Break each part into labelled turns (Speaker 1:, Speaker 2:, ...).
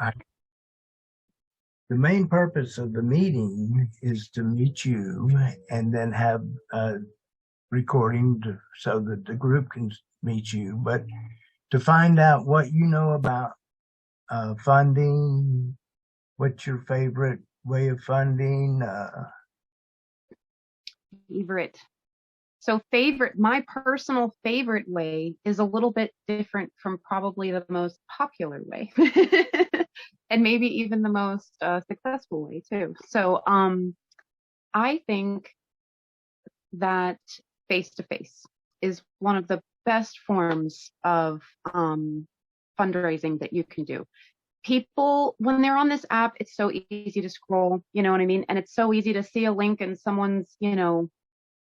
Speaker 1: I, the main purpose of the meeting is to meet you and then have a recording so that the group can meet you, but to find out what you know about funding, what's your favorite way of funding.
Speaker 2: Favorite. So my personal favorite way is a little bit different from probably the most popular way. And maybe even the most successful way too. So I think that face to face is one of the best forms of fundraising that you can do. People, when they're on this app, it's so easy to scroll, you know what I mean? And it's so easy to see a link in someone's,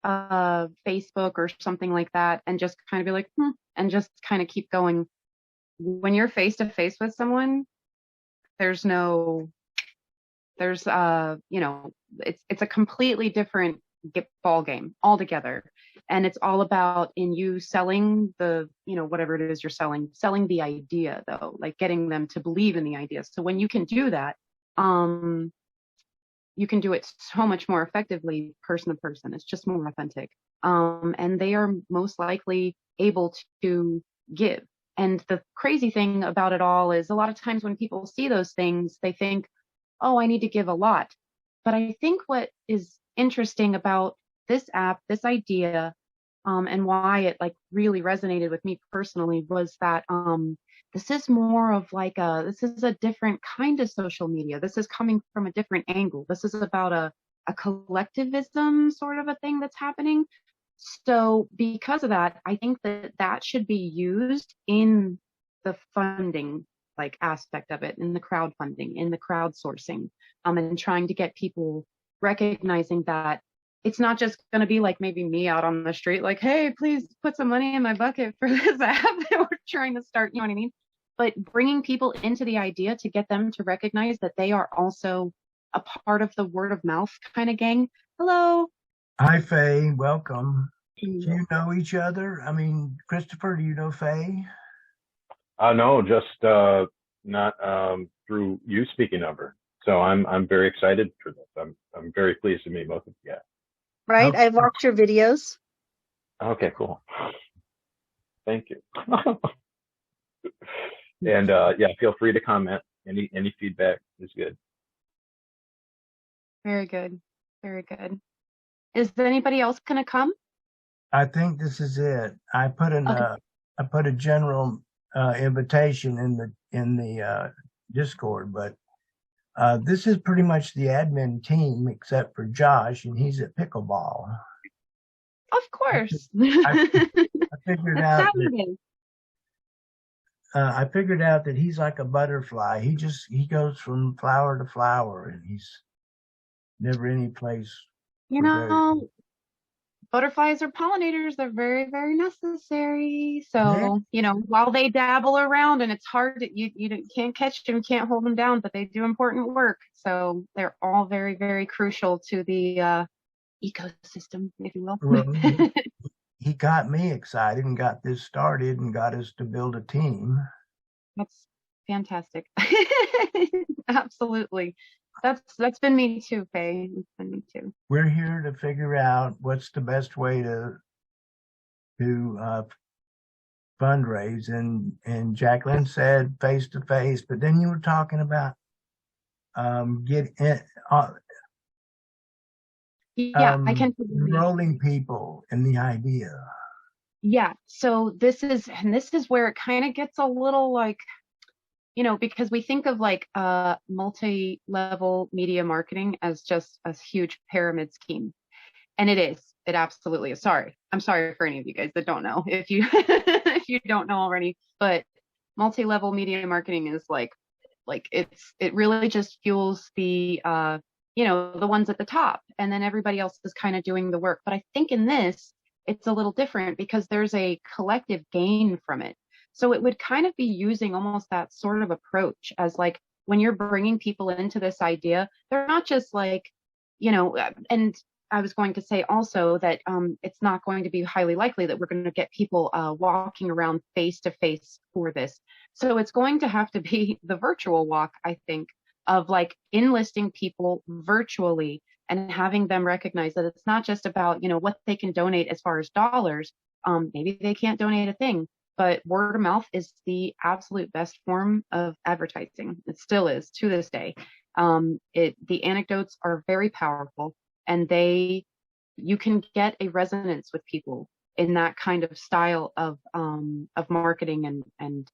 Speaker 2: Facebook or something like that and just kind of be like, and just kind of keep going. When you're face to face with someone, there's it's a completely different ball game altogether. And it's all about in you selling the, whatever it is you're selling the idea though, like getting them to believe in the idea. So when you can do that, you can do it so much more effectively person to person. It's just more authentic. And they are most likely able to give. And the crazy thing about it all is a lot of times when people see those things, they think, oh, I need to give a lot. But I think what is interesting about this app, this idea, and why it like really resonated with me personally was that this is more of like this is a different kind of social media. This is coming from a different angle. This is about a collectivism sort of a thing that's happening. So because of that, I think that should be used in the funding like aspect of it, in the crowdfunding, in the crowdsourcing, and trying to get people recognizing that it's not just going to be like maybe me out on the street, like, hey, please put some money in my bucket for this app that we're trying to start, you know what I mean? But bringing people into the idea to get them to recognize that they are also a part of the word of mouth kind of gang. Hello.
Speaker 1: Hi, Faye. Welcome. Do you know each other? I mean, Christopher, do you know Faye?
Speaker 3: No, just not through you speaking of her. So I'm very excited for this. I'm very pleased to meet both of you guys.
Speaker 4: Right, I've watched your videos.
Speaker 3: Okay, cool. Thank you. And yeah, feel free to comment. Any feedback is good.
Speaker 2: Very good. Very good. Is there anybody else gonna come?
Speaker 1: I think this is it. I put a general invitation in the Discord, but this is pretty much the admin team except for Josh, and he's at pickleball.
Speaker 2: Of course.
Speaker 1: I figured out I figured out that he's like a butterfly. He goes from flower to flower, and he's never any place.
Speaker 2: Butterflies are pollinators. They're very, very necessary. So, while they dabble around and it's hard, you can't catch them, can't hold them down, but they do important work. So they're all very, very crucial to the ecosystem, if you will.
Speaker 1: Well, he got me excited and got this started and got us to build a team.
Speaker 2: That's fantastic. Absolutely. That's been me too, Faye. It's been me too.
Speaker 1: We're here to figure out what's the best way to fundraise, and Jacqueline said face to face, but then you were talking about
Speaker 2: I can
Speaker 1: enrolling people in the idea.
Speaker 2: Yeah, so this is where it kind of gets a little like, because we think of like multi-level media marketing as just a huge pyramid scheme. And it is. It absolutely is. I'm sorry for any of you guys that don't know, if you if you don't know already, but multi-level media marketing is like it really just fuels the the ones at the top, and then everybody else is kind of doing the work. But I think in this, it's a little different because there's a collective gain from it. So it would kind of be using almost that sort of approach as like when you're bringing people into this idea, they're not just like, and I was going to say also that it's not going to be highly likely that we're going to get people walking around face to face for this. So it's going to have to be the virtual walk, I think, of like enlisting people virtually and having them recognize that it's not just about, what they can donate as far as dollars. Maybe they can't donate a thing, but word of mouth is the absolute best form of advertising. It still is to this day. The anecdotes are very powerful, and you can get a resonance with people in that kind of style of marketing and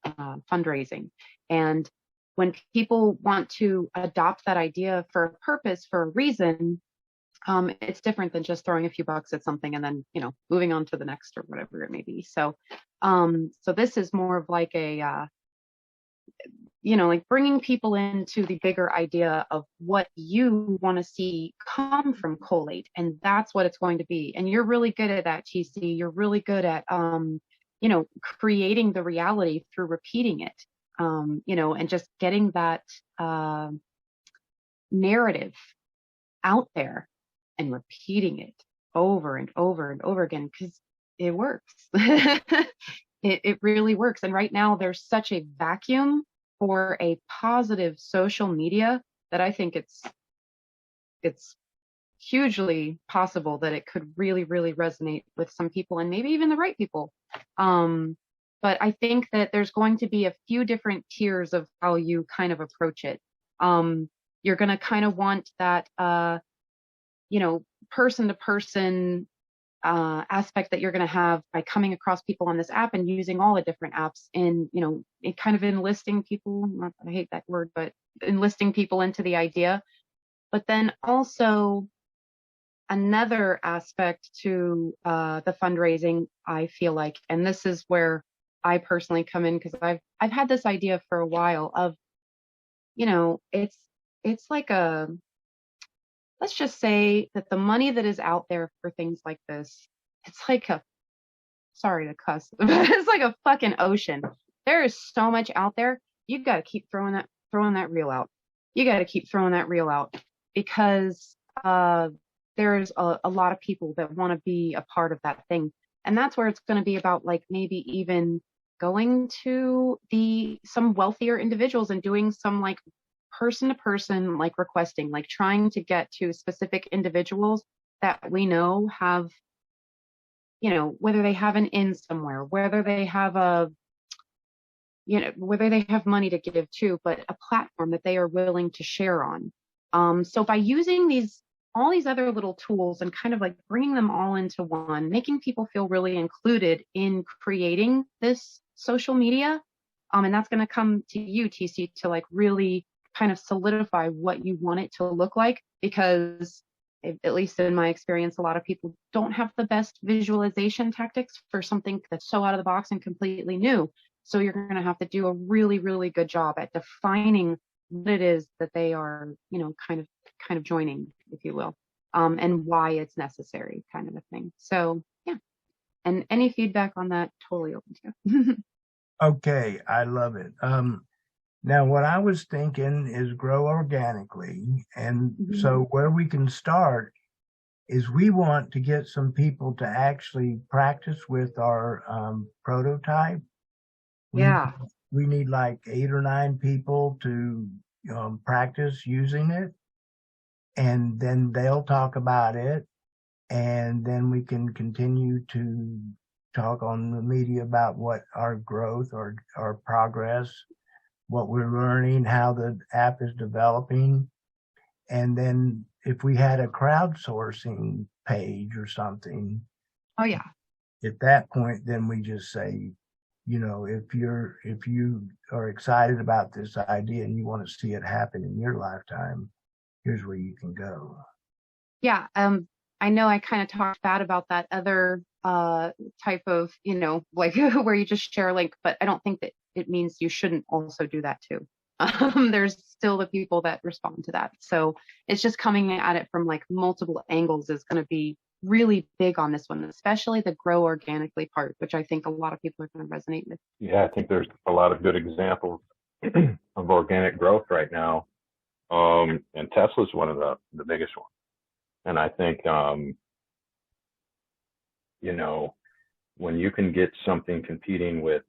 Speaker 2: fundraising. And when people want to adopt that idea for a purpose, for a reason, it's different than just throwing a few bucks at something and then, moving on to the next or whatever it may be. So this is more of like a, like bringing people into the bigger idea of what you want to see come from Collate. And that's what it's going to be. And you're really good at that, TC. You're really good at, creating the reality through repeating it, and just getting that narrative out there and repeating it over and over and over again, because it works. It really works. And right now there's such a vacuum for a positive social media that I think it's hugely possible that it could really, really resonate with some people, and maybe even the right people. But I think that there's going to be a few different tiers of how you kind of approach it. You're going to kind of want that, person to person aspect that you're going to have by coming across people on this app and using all the different apps and, it kind of enlisting people. I hate that word, but enlisting people into the idea. But then also another aspect to the fundraising, I feel like, and this is where I personally come in, because I've had this idea for a while of, it's like let's just say that the money that is out there for things like this, it's like sorry to cuss, but it's like a fucking ocean. There is so much out there. You've got to keep throwing that reel out. You got to keep throwing that reel out, because there's a lot of people that want to be a part of that thing. And that's where it's going to be about, like, maybe even going to some wealthier individuals and doing some like person to person, like requesting, like trying to get to specific individuals that we know have, whether they have an inn somewhere, whether they have whether they have money to give to, but a platform that they are willing to share on. So by using all these other little tools and kind of like bringing them all into one, making people feel really included in creating this social media. And that's going to come to you, TC, to like really kind of solidify what you want it to look like, because at least in my experience, a lot of people don't have the best visualization tactics for something that's so out of the box and completely new. So you're going to have to do a really, really good job at defining what it is that they are, kind of joining, if you will, and why it's necessary, kind of a thing. So yeah. And any feedback on that, totally open to.
Speaker 1: Okay, I love it. Now, what I was thinking is grow organically. And so where we can start is we want to get some people to actually practice with our prototype.
Speaker 2: Yeah.
Speaker 1: We need like 8 or 9 people to practice using it. And then they'll talk about it. And then we can continue to talk on the media about what our growth or our progress, what we're learning, how the app is developing. And then if we had a crowdsourcing page or something.
Speaker 2: Oh yeah.
Speaker 1: At that point, then we just say, if you are excited about this idea and you want to see it happen in your lifetime, here's where you can go.
Speaker 2: Yeah. I know I kind of talked bad about that other type of, like where you just share a link, but I don't think that it means you shouldn't also do that too. There's still the people that respond to that. So it's just coming at it from like multiple angles is going to be really big on this one, especially the grow organically part, which I think a lot of people are going to resonate with.
Speaker 3: Yeah, I think there's a lot of good examples of organic growth right now. And Tesla's one of the biggest ones. And I think, you know, when you can get something competing with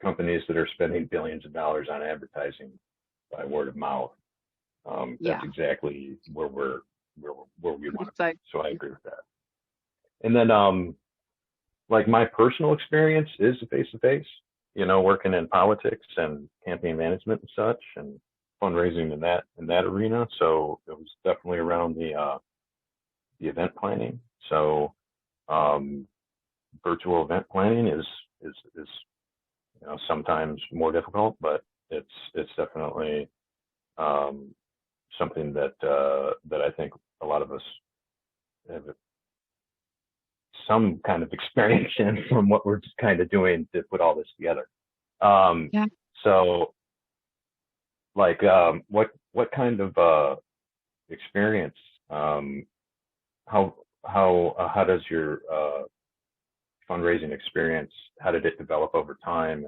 Speaker 3: companies that are spending billions of dollars on advertising by word of mouth,
Speaker 2: Yeah.
Speaker 3: that's exactly where we want to be.
Speaker 2: Exactly.
Speaker 3: So I agree with that. And then, like my personal experience is face to face, you know, working in politics and campaign management and such, and fundraising in that arena. So it was definitely around the event planning. So virtual event planning is you know, sometimes more difficult, but it's definitely something that I think a lot of us have some kind of experience in from what we're just kind of doing to put all this together.
Speaker 2: Yeah.
Speaker 3: So like what kind of experience how does your fundraising experience, how did it develop over time,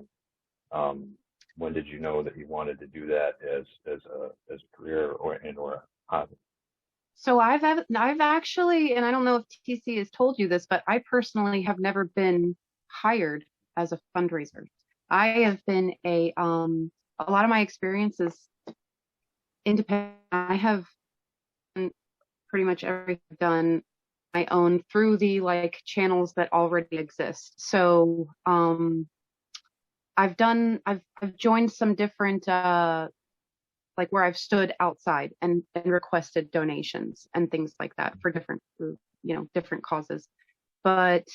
Speaker 3: and when did you know that you wanted to do that as a career or a hobby?
Speaker 2: So I've actually, and I don't know if TC has told you this, but I personally have never been hired as a fundraiser. I have been a lot of my experiences independent. I have pretty much everything done my own through the like channels that already exist. So I've joined some different like where I've stood outside and requested donations and things like that for different, different causes, but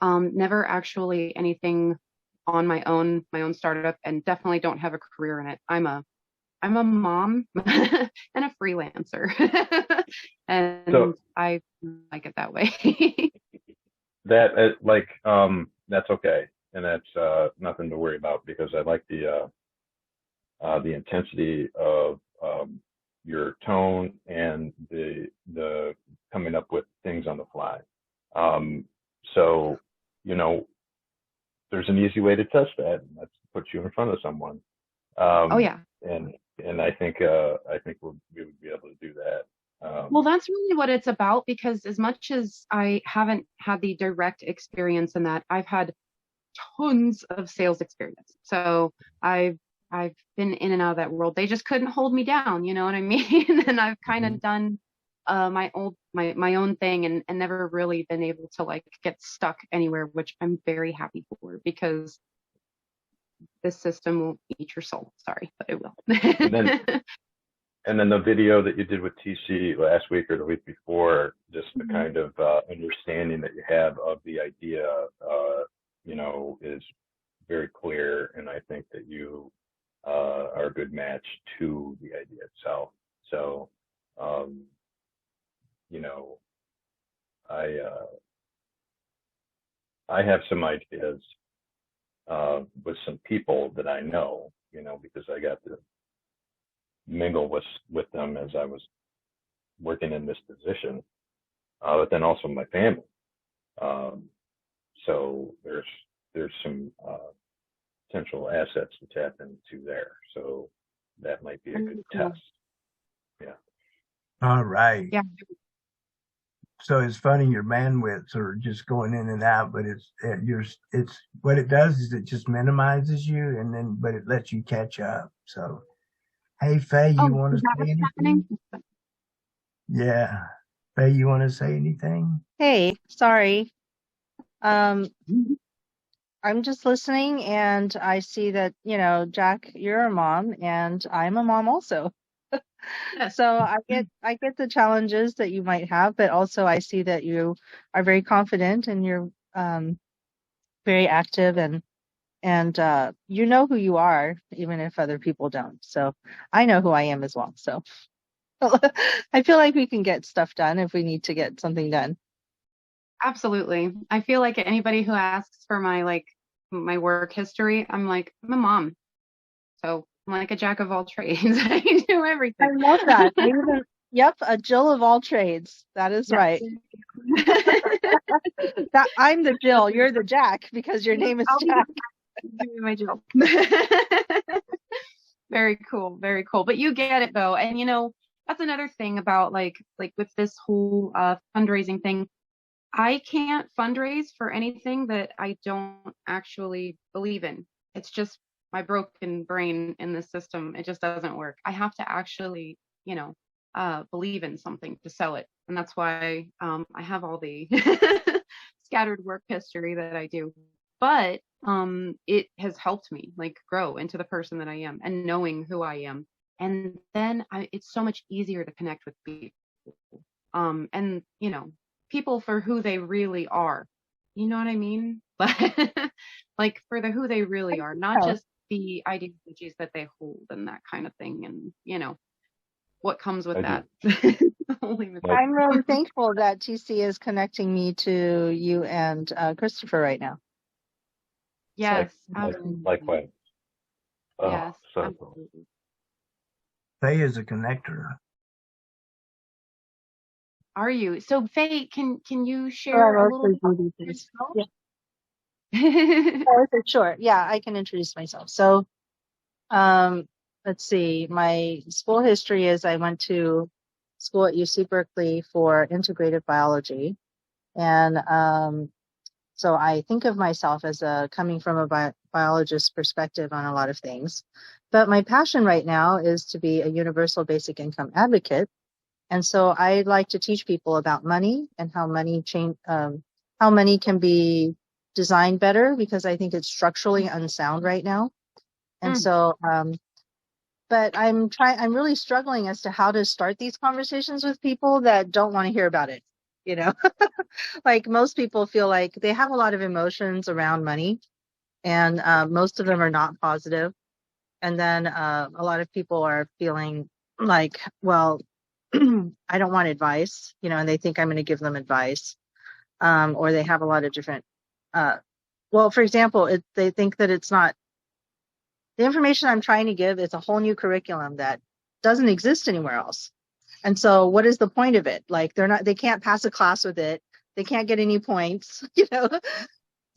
Speaker 2: never actually anything on my own startup, and definitely don't have a career in it. I'm a mom and a freelancer, and
Speaker 3: So
Speaker 2: I like it that way.
Speaker 3: that's okay, and that's nothing to worry about, because I like the intensity of your tone and the coming up with things on the fly. So, you know, there's an easy way to test that, and that's to put you in front of someone.
Speaker 2: Oh yeah.
Speaker 3: And I think we would be able to do that.
Speaker 2: Well, that's really what it's about, because as much as I haven't had the direct experience in that, I've had tons of sales experience. So I've been in and out of that world. They just couldn't hold me down, you know what I mean? And I've kind of done my own thing, and never really been able to like get stuck anywhere, which I'm very happy for, because this system will eat your soul. Sorry, but it will.
Speaker 3: And then the video that you did with TC last week or the week before, just the kind of understanding that you have of the idea, you know, is very clear. And I think that you are a good match to the idea itself. So, you know, I have some ideas with some people that I know, you know, because I got to mingle with them as I was working in this position, but then also my family. So there's some potential assets to tap into there. So that might be a good test. Yeah.
Speaker 1: All right.
Speaker 2: Yeah.
Speaker 1: So it's funny, your bandwidths are just going in and out, but it's what it does is it just minimizes you, but it lets you catch up. So, hey, Faye, you want to say anything? Yeah. Faye, you want to say anything?
Speaker 4: Hey, sorry. I'm just listening, and I see that, Jack, you're a mom and I'm a mom also. So I get the challenges that you might have, but also I see that you are very confident and you're very active, and you know who you are, even if other people don't. So I know who I am as well. So I feel like we can get stuff done if we need to get something done.
Speaker 2: Absolutely. I feel like anybody who asks for my work history, I'm like, I'm a mom. So I'm like a jack of all trades. I do everything.
Speaker 4: I love that. Yep, a Jill of all trades. That is right. I'm the Jill, you're the Jack, because your name is Jack.
Speaker 2: My Jill. Very cool, very cool. But you get it though. And that's another thing about like with this whole fundraising thing. I can't fundraise for anything that I don't actually believe in. It's just my broken brain in this system. It just doesn't work. I have to actually, believe in something to sell it. And that's why I have all the scattered work history that I do. But it has helped me like grow into the person that I am and knowing who I am. And then it's so much easier to connect with people. And people for who they really are. You know what I mean? Like for who they really are, not
Speaker 4: Yeah.
Speaker 2: just the ideologies that they hold and that kind of thing. And what comes with
Speaker 3: I
Speaker 2: that.
Speaker 3: do. Like,
Speaker 4: I'm really thankful that TC is connecting me to you and Christopher right now.
Speaker 2: Yes,
Speaker 3: like
Speaker 2: absolutely.
Speaker 3: likewise. Oh,
Speaker 2: Yes,
Speaker 3: so cool.
Speaker 2: absolutely.
Speaker 1: Faye is a connector.
Speaker 2: Are you? So Faye, can you
Speaker 4: Oh,
Speaker 2: share
Speaker 4: I
Speaker 2: a little
Speaker 4: mostly
Speaker 2: bit
Speaker 4: do
Speaker 2: about
Speaker 4: these.
Speaker 2: yourself?
Speaker 4: Yeah. Oh, for sure. Yeah, I can introduce myself. So, let's see. My school history is I went to school at UC Berkeley for integrative biology. And so I think of myself as coming from a biologist perspective on a lot of things. But my passion right now is to be a universal basic income advocate. And so I like to teach people about money and how how money can be designed better because I think it's structurally unsound right now. And
Speaker 2: Mm.
Speaker 4: so, but I'm really struggling as to how to start these conversations with people that don't want to hear about it. You know, like most people feel like they have a lot of emotions around money and most of them are not positive. And then a lot of people are feeling like, well, I don't want advice, and they think I'm going to give them advice. Or they have a lot of different, well, for example, they think that it's not the information I'm trying to give is a whole new curriculum that doesn't exist anywhere else. And so what is the point of it? Like they can't pass a class with it. They can't get any points,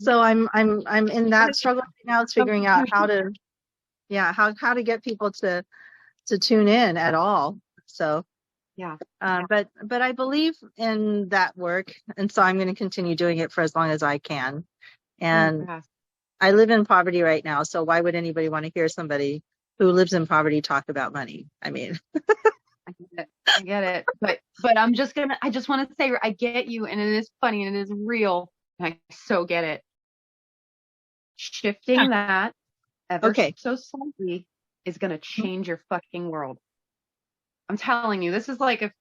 Speaker 4: So I'm in that struggle right now. It's figuring out how to, how to get people to tune in at all. So,
Speaker 2: Yeah.
Speaker 4: but I believe in that work. And so I'm going to continue doing it for as long as I can. And
Speaker 2: Yes.
Speaker 4: I live in poverty right now. So why would anybody want to hear somebody who lives in poverty talk about money? I mean,
Speaker 2: I get it. But I just want to say I get you and it is funny and it is real. And I so get it. Shifting that ever
Speaker 4: okay.
Speaker 2: so slightly is gonna change your fucking world. I'm telling you, this is like a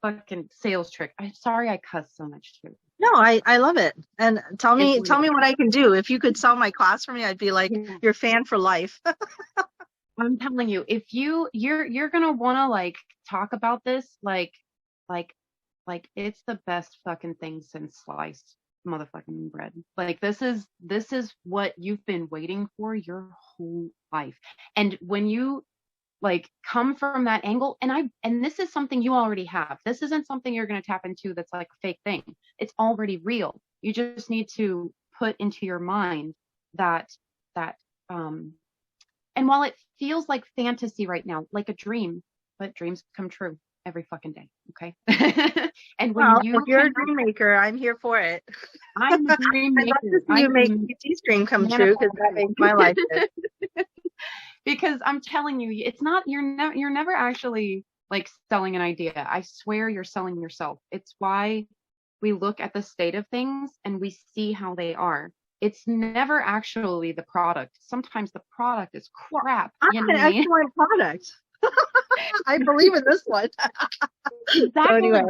Speaker 2: fucking sales trick. I'm sorry I cuss so much too.
Speaker 4: No, I love it. And tell me
Speaker 2: It's real.
Speaker 4: what I can do. If you could sell my class for me, I'd be like
Speaker 2: Yeah.
Speaker 4: your fan for life.
Speaker 2: I'm telling you, if you're gonna wanna like talk about this like it's the best fucking thing since sliced motherfucking bread. Like this is what you've been waiting for your whole life. And when you like come from that angle, and this is something you already have. This isn't something you're gonna tap into that's like a fake thing. It's already real. You just need to put into your mind that that and while it feels like fantasy right now, like a dream, but dreams come true every fucking day. Okay. And when
Speaker 4: Well,
Speaker 2: you
Speaker 4: if you're
Speaker 2: can,
Speaker 4: a dream maker, I'm here for it.
Speaker 2: I'm a dream
Speaker 4: I'd love to
Speaker 2: maker.
Speaker 4: see you make
Speaker 2: I'm
Speaker 4: TT's dream come true because that
Speaker 2: manifesting.
Speaker 4: makes my life good.
Speaker 2: Because I'm telling you, it's not, you're never actually like selling an idea. I swear you're selling yourself. It's why we look at the state of things and we see how they are. It's never actually the product. Sometimes the product is crap.
Speaker 4: I'm
Speaker 2: You know
Speaker 4: an
Speaker 2: what I mean?
Speaker 4: excellent product. I believe in this one. So
Speaker 2: Exactly.
Speaker 4: anyway,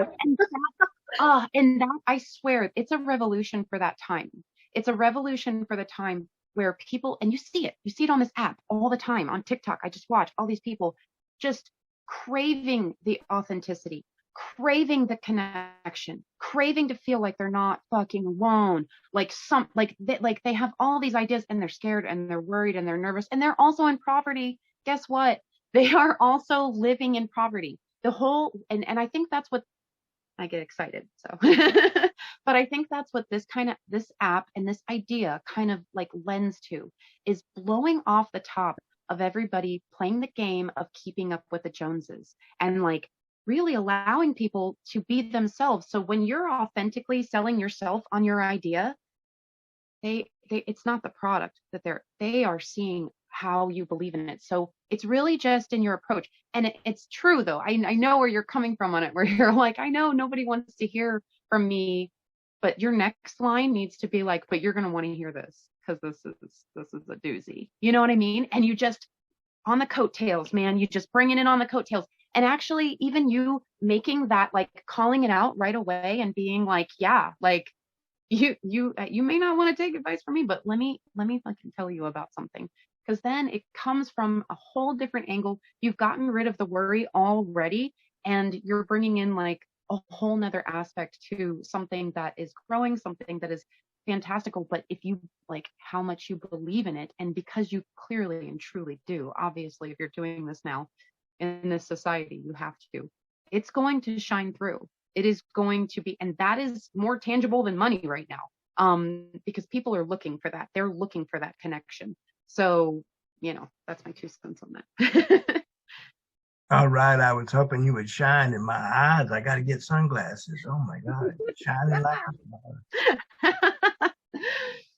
Speaker 2: And that I swear it's a revolution for that time. It's a revolution for the time where people, and you see it on this app all the time on TikTok. I just watch all these people just craving the authenticity, craving the connection, craving to feel like they're not fucking alone. Like they have all these ideas and they're scared and they're worried and they're nervous and they're also in poverty. Guess what? They are also living in poverty. And I think that's what I get excited. So, but I think that's what this app and this idea kind of like lends to is blowing off the top of everybody playing the game of keeping up with the Joneses and like really allowing people to be themselves. So when you're authentically selling yourself on your idea, it's not the product that they are seeing how you believe in it. So it's really just in your approach. And it's true though. I know where you're coming from on it, where you're like, I know nobody wants to hear from me, but your next line needs to be like, but you're going to want to hear this because this is a doozy. You know what I mean? And you just, on the coattails, man, you just bring it in on the coattails. And actually, even you making that, like calling it out right away and being like, yeah, like you may not want to take advice from me, but let me fucking tell you about something. Because then it comes from a whole different angle. You've gotten rid of the worry already, and you're bringing in like a whole nother aspect to something that is growing, something that is fantastical. But if you like how much you believe in it, and because you clearly and truly do, obviously, if you're doing this now in this society, you have to, it's going to shine through. It is going to be, and that is more tangible than money right now. Because people are looking for that. They're looking for that connection. So, that's my 2 cents on that.
Speaker 1: All right. I was hoping you would shine in my eyes. I got to get sunglasses. Oh my God. Shining like a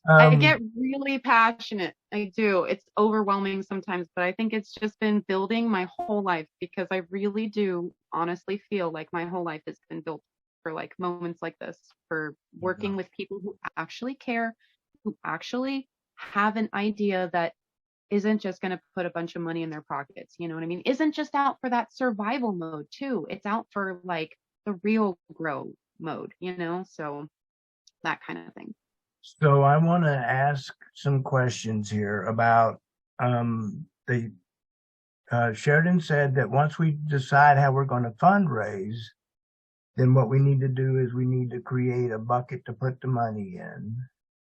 Speaker 2: I get really passionate. I do. It's overwhelming sometimes, but I think it's just been building my whole life, because I really do honestly feel like my whole life has been built for like moments like this, for working with people who actually care, who actually have an idea that isn't just going to put a bunch of money in their pockets. You know what I mean? Isn't just out for that survival mode too. It's out for like the real grow mode, so that kind of thing.
Speaker 1: So I want to ask some questions here about Sheridan said that once we decide how we're going to fundraise, then what we need to do is we need to create a bucket to put the money in.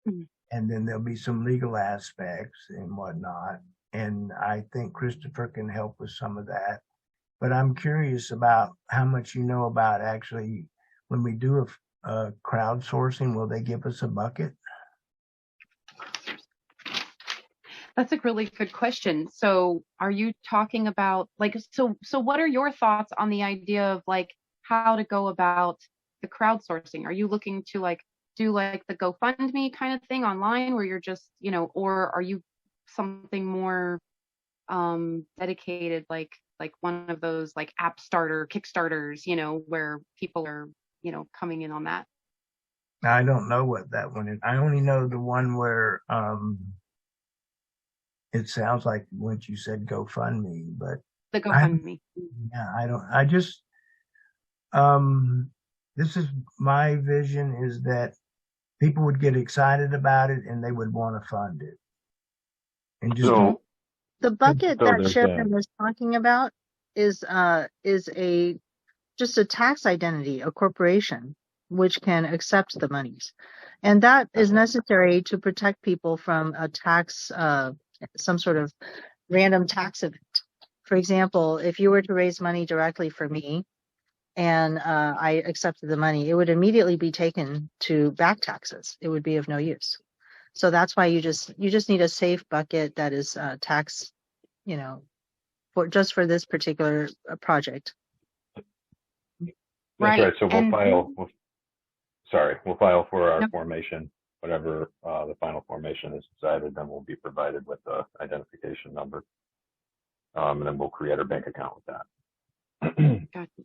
Speaker 1: Mm-hmm. And then there'll be some legal aspects and whatnot. And I think Christopher can help with some of that. But I'm curious about how much you know about actually when we do a crowdsourcing, will they give us a bucket?
Speaker 2: That's a really good question. So are you talking about like, so what are your thoughts on the idea of like how to go about the crowdsourcing? Are you looking to like do like the GoFundMe kind of thing online where you're just, or are you something more dedicated, like one of those like app starter Kickstarters, where people are, coming in on that?
Speaker 1: I don't know what that one is. I only know the one where it sounds like what you said GoFundMe, but
Speaker 2: the GoFundMe.
Speaker 1: I just this is my vision, is that people would get excited about it and they would want to fund it. And just
Speaker 4: the bucket that Sheridan was talking about is just a tax identity, a corporation, which can accept the monies. And that is necessary to protect people from a tax, some sort of random tax event. For example, if you were to raise money directly for me and I accepted the money, it would immediately be taken to back taxes. It would be of no use. So that's why you just need a safe bucket that is tax, for this particular project.
Speaker 3: Right. So we'll file for our formation, whatever the final formation is decided, then we'll be provided with the identification number. And then we'll create our bank account with that.
Speaker 2: Gotcha.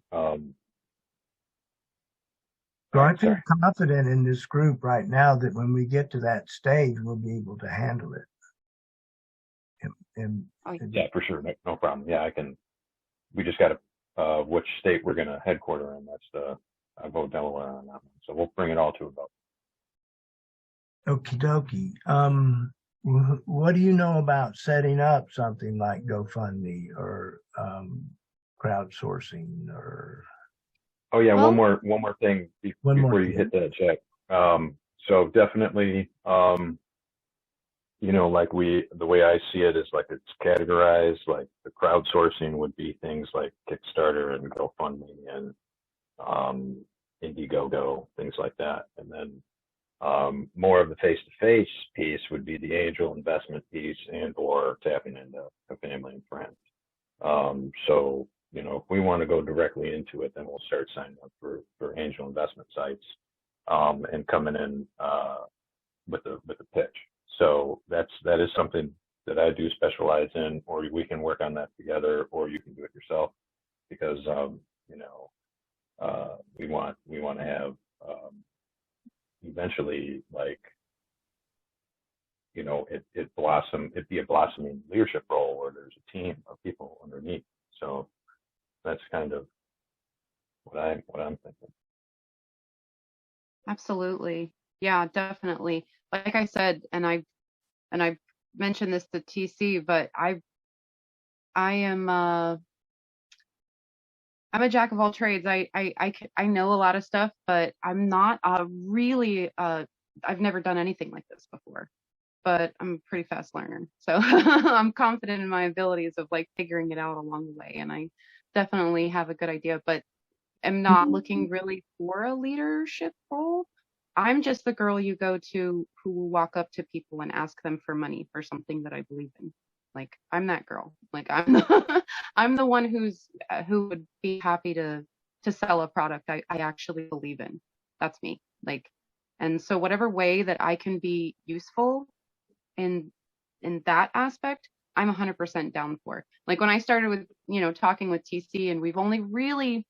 Speaker 1: So I feel confident in this group right now that when we get to that stage, we'll be able to handle it.
Speaker 3: Yeah, for sure. No problem. Yeah, we just got to, which state we're going to headquarter in. That's I vote Delaware on that one. So we'll bring it all to a vote.
Speaker 1: Okie dokie. What do you know about setting up something like GoFundMe or crowdsourcing or? Oh
Speaker 3: yeah, one more thing before you hit that, Jack. So definitely, like the way I see it is like it's categorized. Like the crowdsourcing would be things like Kickstarter and GoFundMe and Indiegogo, things like that, and then more of the face-to-face piece would be the angel investment piece and or tapping into a family and friends. So you know, if we want to go directly into it, then we'll start signing up for angel investment sites, and coming in with the pitch. So that is something that I do specialize in, or we can work on that together, or you can do it yourself, because you know, we want to have eventually, like, you know, it be a blossoming leadership role where there's a team of people underneath. So that's kind of what I'm thinking.
Speaker 2: Absolutely. Yeah, definitely. Like I said, and I've mentioned this to TC, but I'm a jack of all trades. I know a lot of stuff, but I'm not really I've never done anything like this before. But I'm a pretty fast learner. So I'm confident in my abilities of like figuring it out along the way. And I definitely have a good idea, but am not looking really for a leadership role. I'm just the girl you go to who will walk up to people and ask them for money for something that I believe in. Like I'm that girl. Like I'm I'm the one who would be happy to sell a product I actually believe in. That's me. Like, and so whatever way that I can be useful in that aspect, I'm 100% down for. Like when I started with, you know, talking with TC, and we've only really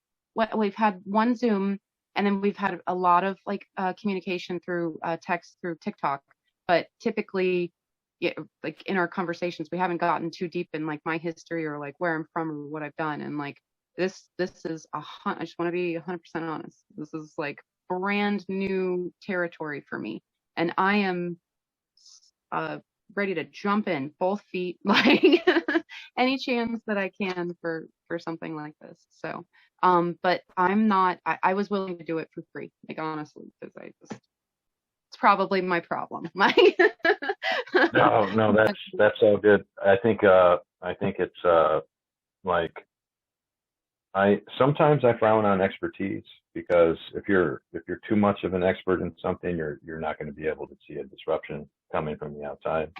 Speaker 2: we've had one Zoom, and then we've had a lot of like communication through text through TikTok, but typically, yeah, like in our conversations, we haven't gotten too deep in like my history or like where I'm from or what I've done. And like this is I just want to be 100% honest. This is like brand new territory for me, and I am ready to jump in both feet, like any chance that I can for something like this. So, but I'm not. I was willing to do it for free, like honestly, because it's probably my problem. My
Speaker 3: No, that's all good. I think it's like sometimes I frown on expertise, because if you're too much of an expert in something, you're not going to be able to see a disruption coming from the outside.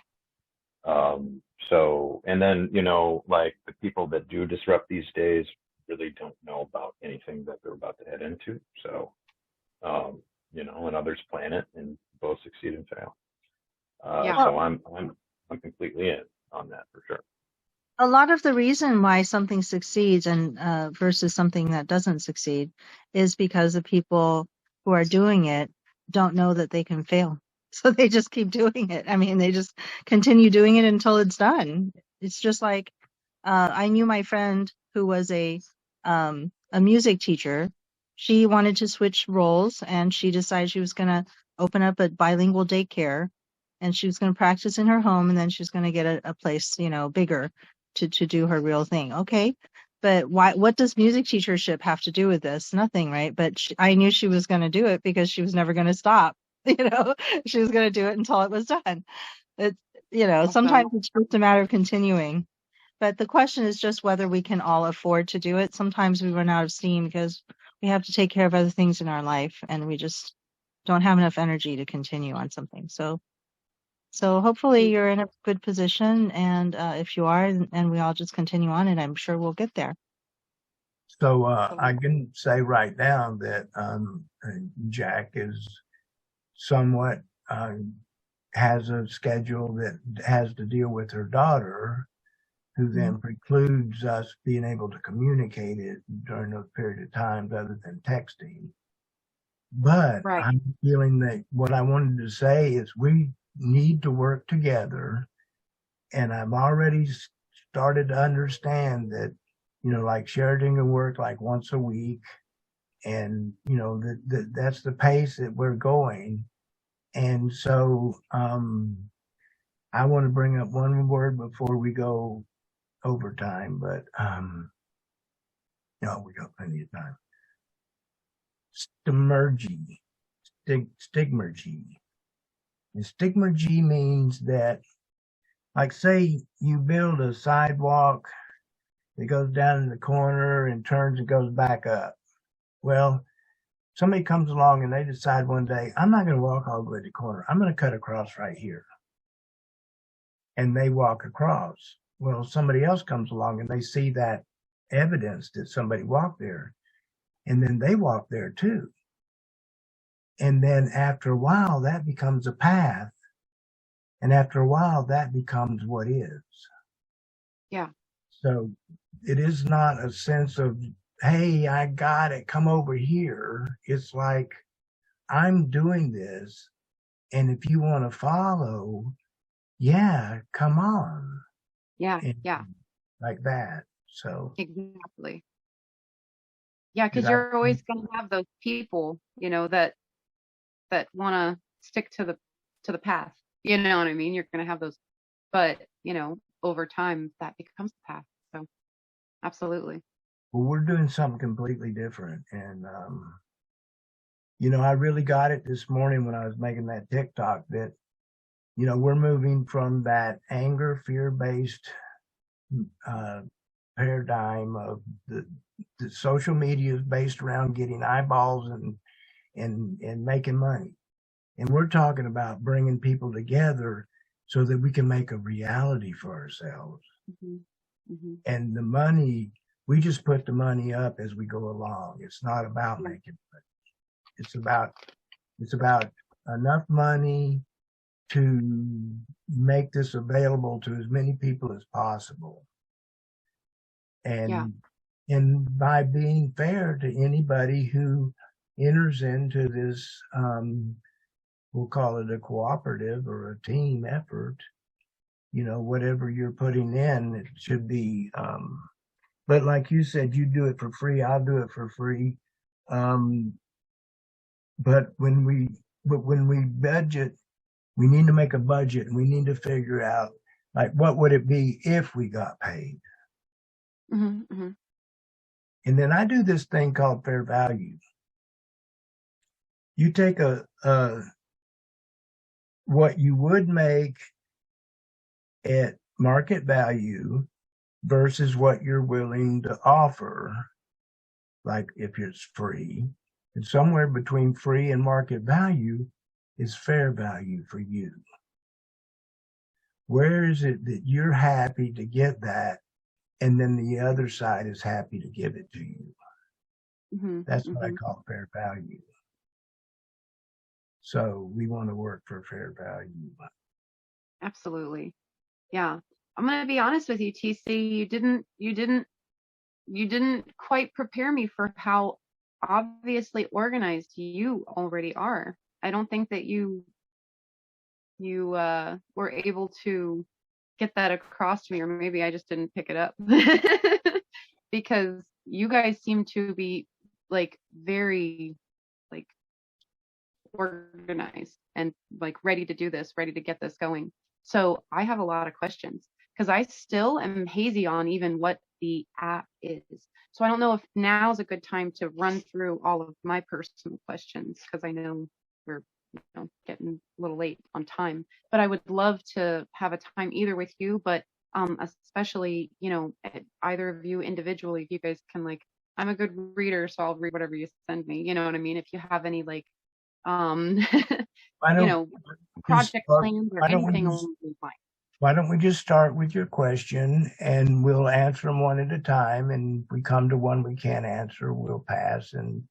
Speaker 3: So, and then, you know, like the people that do disrupt these days really don't know about anything that they're about to head into. So, you know, and others plan it and both succeed and fail.
Speaker 2: Yeah.
Speaker 3: So I'm completely in on that for sure.
Speaker 4: A lot of the reason why something succeeds and versus something that doesn't succeed is because the people who are doing it don't know that they can fail. So they just keep doing it. I mean, they just continue doing it until it's done. It's just like I knew my friend who was a music teacher. She wanted to switch roles, and she decided she was going to open up a bilingual daycare, and she was going to practice in her home, and then she was going to get a place, you know, bigger to do her real thing. Okay. But what does music teachership have to do with this? Nothing, right? But I knew she was going to do it because she was never going to stop. You know, she was going to do it until it was done. It's, you know, sometimes it's just a matter of continuing. But the question is just whether we can all afford to do it. Sometimes we run out of steam because we have to take care of other things in our life, and we just don't have enough energy to continue on something. So hopefully you're in a good position, and if you are, and we all just continue on, and I'm sure we'll get there.
Speaker 1: So I can say right now that Jack is somewhat has a schedule that has to deal with her daughter, who then precludes us being able to communicate it during those period of times other than texting. But
Speaker 2: Right.
Speaker 1: I'm feeling that what I wanted to say is we need to work together. And I've already started to understand that, you know, like Sheridan can work like once a week. And, you know, that's the pace that we're going. And so I want to bring up one word before we go overtime, but no, we got plenty of time. Stigmergy. Stigmergy. And stigmergy means that, like, say you build a sidewalk that goes down in the corner and turns and goes back up. Well, somebody comes along and they decide one day, I'm not going to walk all the way to the corner. I'm going to cut across right here. And they walk across. Well, somebody else comes along and they see that evidence that somebody walked there. And then they walk there too. And then after a while, that becomes a path. And after a while, that becomes what is.
Speaker 2: Yeah.
Speaker 1: So it is not a sense of, hey, I got it, come over here. It's like, I'm doing this. And if you want to follow, yeah, come on.
Speaker 2: Yeah.
Speaker 1: And
Speaker 2: Yeah.
Speaker 1: like that. So
Speaker 2: exactly. Yeah, because
Speaker 1: did I?
Speaker 2: you're always going to have those people, that want to stick to the path. You know what I mean? You're going to have those, but over time that becomes the path. So absolutely.
Speaker 1: Well, we're doing something completely different. And, I really got it this morning when I was making that TikTok that, we're moving from that anger, fear-based paradigm of the social media is based around getting eyeballs and making money. And we're talking about bringing people together so that we can make a reality for ourselves.
Speaker 2: Mm-hmm. Mm-hmm.
Speaker 1: And the money, we just put the money up as we go along. It's not about making money. It's about enough money to make this available to as many people as possible. And by being fair to anybody who enters into this, we'll call it a cooperative or a team effort, whatever you're putting in, it should be, but like you said, you do it for free, I'll do it for free. But when we budget, we need to make a budget and we need to figure out, like, what would it be if we got paid?
Speaker 2: Mm-hmm. Mm-hmm.
Speaker 1: And then I do this thing called fair value. You take what you would make at market value versus what you're willing to offer, like if it's free, and somewhere between free and market value is fair value for you. Where is it that you're happy to get that, and then the other side is happy to give it to you?
Speaker 2: Mm-hmm.
Speaker 1: That's what I call fair value. So we want to work for fair value.
Speaker 2: Absolutely. Yeah. I'm going to be honest with you, TC. You didn't quite prepare me for how obviously organized you already are. I don't think that you were able to get that across to me, or maybe I just didn't pick it up. Because you guys seem to be like very like organized and like ready to do this, ready to get this going. So I have a lot of questions because I still am hazy on even what the app is. So I don't know if now's a good time to run through all of my personal questions because I know we're getting a little late on time. But I would love to have a time either with you, but especially either of you individually, if you guys can, like, I'm a good reader, so I'll read whatever you send me. You know what I mean? If you have any like project plans or anything along those lines.
Speaker 1: Why don't we just start with your question and we'll answer them one at a time, and if we come to one we can't answer, we'll pass and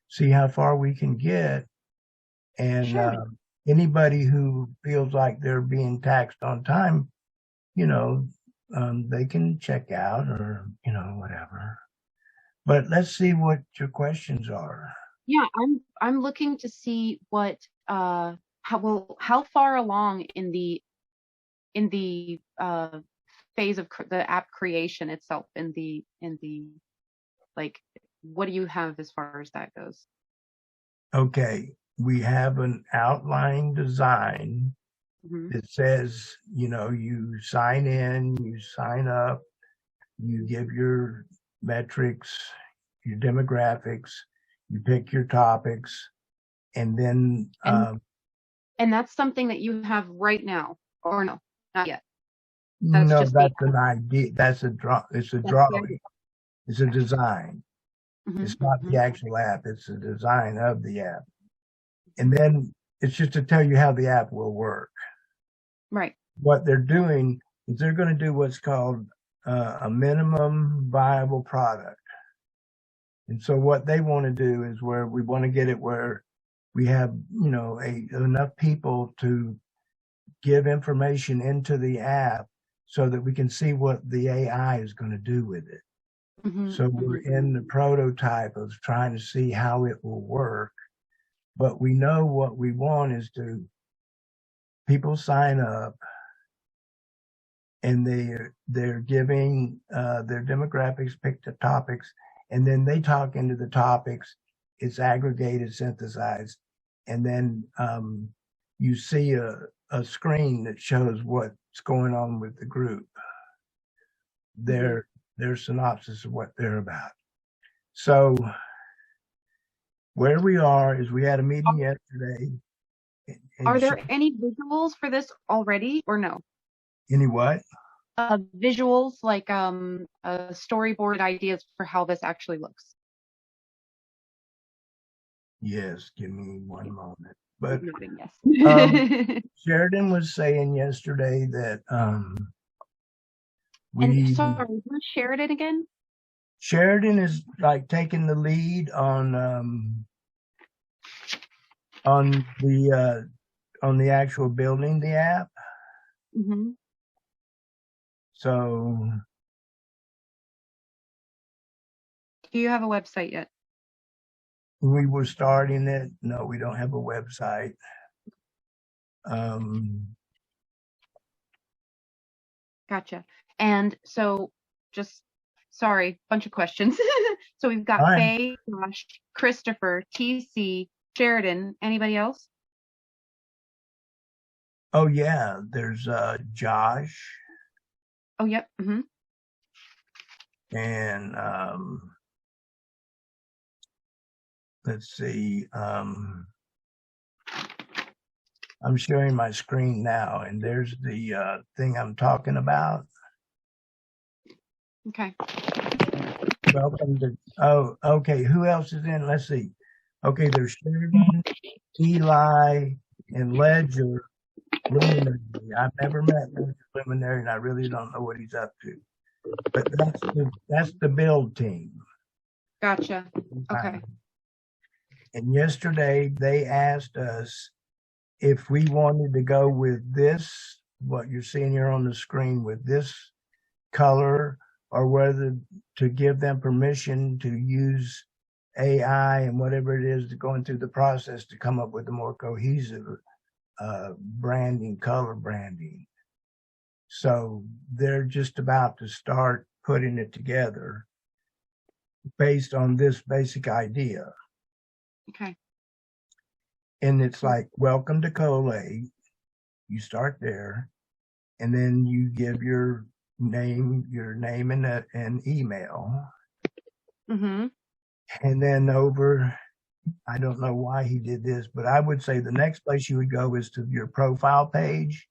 Speaker 1: see how far we can get. And
Speaker 2: Sure.
Speaker 1: Anybody who feels like they're being taxed on time, they can check out or, whatever. But let's see what your questions are.
Speaker 2: Yeah, I'm looking to see what how far along in the phase of the app creation itself, in the like, what do you have as far as that goes?
Speaker 1: Okay, we have an outline design that says, you sign in, you sign up, you give your metrics, your demographics, you pick your topics, and then
Speaker 2: and that's something that you have right now, or no, not yet?
Speaker 1: That's an idea. It's a drawing. It's a design. It's not the actual app. It's a design of the app. And then it's just to tell you how the app will work.
Speaker 2: Right.
Speaker 1: What they're doing is they're going to do what's called a minimum viable product. And so what they want to do is where we want to get it where we have, enough people to give information into the app so that we can see what the AI is going to do with it.
Speaker 2: Mm-hmm.
Speaker 1: So we're in the prototype of trying to see how it will work. But we know what we want is to people sign up and they're giving their demographics, pick the topics, and then they talk into the topics. It's aggregated, synthesized, and then you see a screen that shows what's going on with the group, their synopsis of what they're about. So where we are is we had a meeting yesterday.
Speaker 2: Are there any visuals for this already or no?
Speaker 1: Any what?
Speaker 2: Visuals, like storyboard ideas for how this actually looks.
Speaker 1: Yes, give me one moment. But
Speaker 2: yes.
Speaker 1: Sheridan was saying yesterday that
Speaker 2: and sorry, who's Sheridan again?
Speaker 1: Sheridan is like taking the lead on the actual building the app.
Speaker 2: Mm-hmm.
Speaker 1: So,
Speaker 2: do you have a website yet?
Speaker 1: We were starting it. No, we don't have a website.
Speaker 2: Gotcha. And so, just sorry, bunch of questions. So we've got Faye, Josh, Christopher, TC, Sheridan. Anybody else?
Speaker 1: Oh yeah, there's Josh.
Speaker 2: Oh yep. Mm-hmm.
Speaker 1: And let's see. I'm sharing my screen now, and there's the thing I'm talking about.
Speaker 2: Okay.
Speaker 1: Welcome to. Oh, okay. Who else is in? Let's see. Okay, there's Sheridan, Eli, and Ledger. Luminary. I've never met Ledger Luminary, and I really don't know what he's up to. But that's the build team.
Speaker 2: Gotcha. Okay.
Speaker 1: And yesterday they asked us if we wanted to go with this, what you're seeing here on the screen, with this color, or whether to give them permission to use AI and whatever it is going through the process to come up with a more cohesive branding, color branding. So they're just about to start putting it together based on this basic idea.
Speaker 2: Okay.
Speaker 1: And it's like, welcome to Colate. You start there, and then you give your name and email.
Speaker 2: Mm-hmm.
Speaker 1: And then over, I don't know why he did this, but I would say the next place you would go is to your profile page,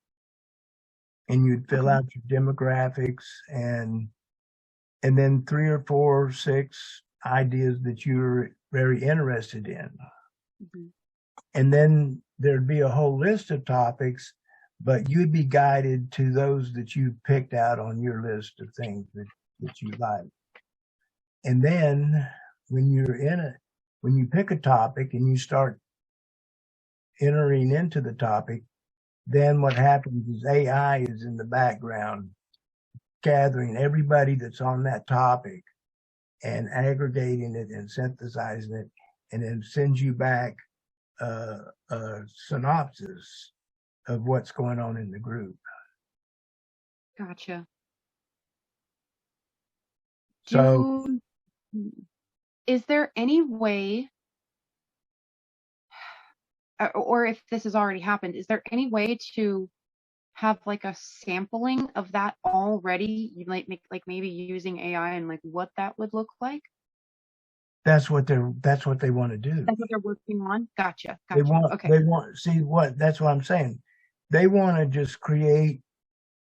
Speaker 1: and you'd fill out your demographics and then 3 or 4 or 6 ideas that you're very interested in. Mm-hmm. And then there'd be a whole list of topics, but you'd be guided to those that you picked out on your list of things that you like. And then when you're in it, when you pick a topic and you start entering into the topic, then what happens is AI is in the background gathering everybody that's on that topic and aggregating it and synthesizing it, and then sends you back a synopsis of what's going on in the group.
Speaker 2: Gotcha.
Speaker 1: So,
Speaker 2: is there any way, or if this has already happened, is there any way to have like a sampling of that already? You might make like maybe using AI and like what that would look like.
Speaker 1: That's what they want to do.
Speaker 2: That's what they're working on. Gotcha.
Speaker 1: They want see what that's what I'm saying. They want to just create,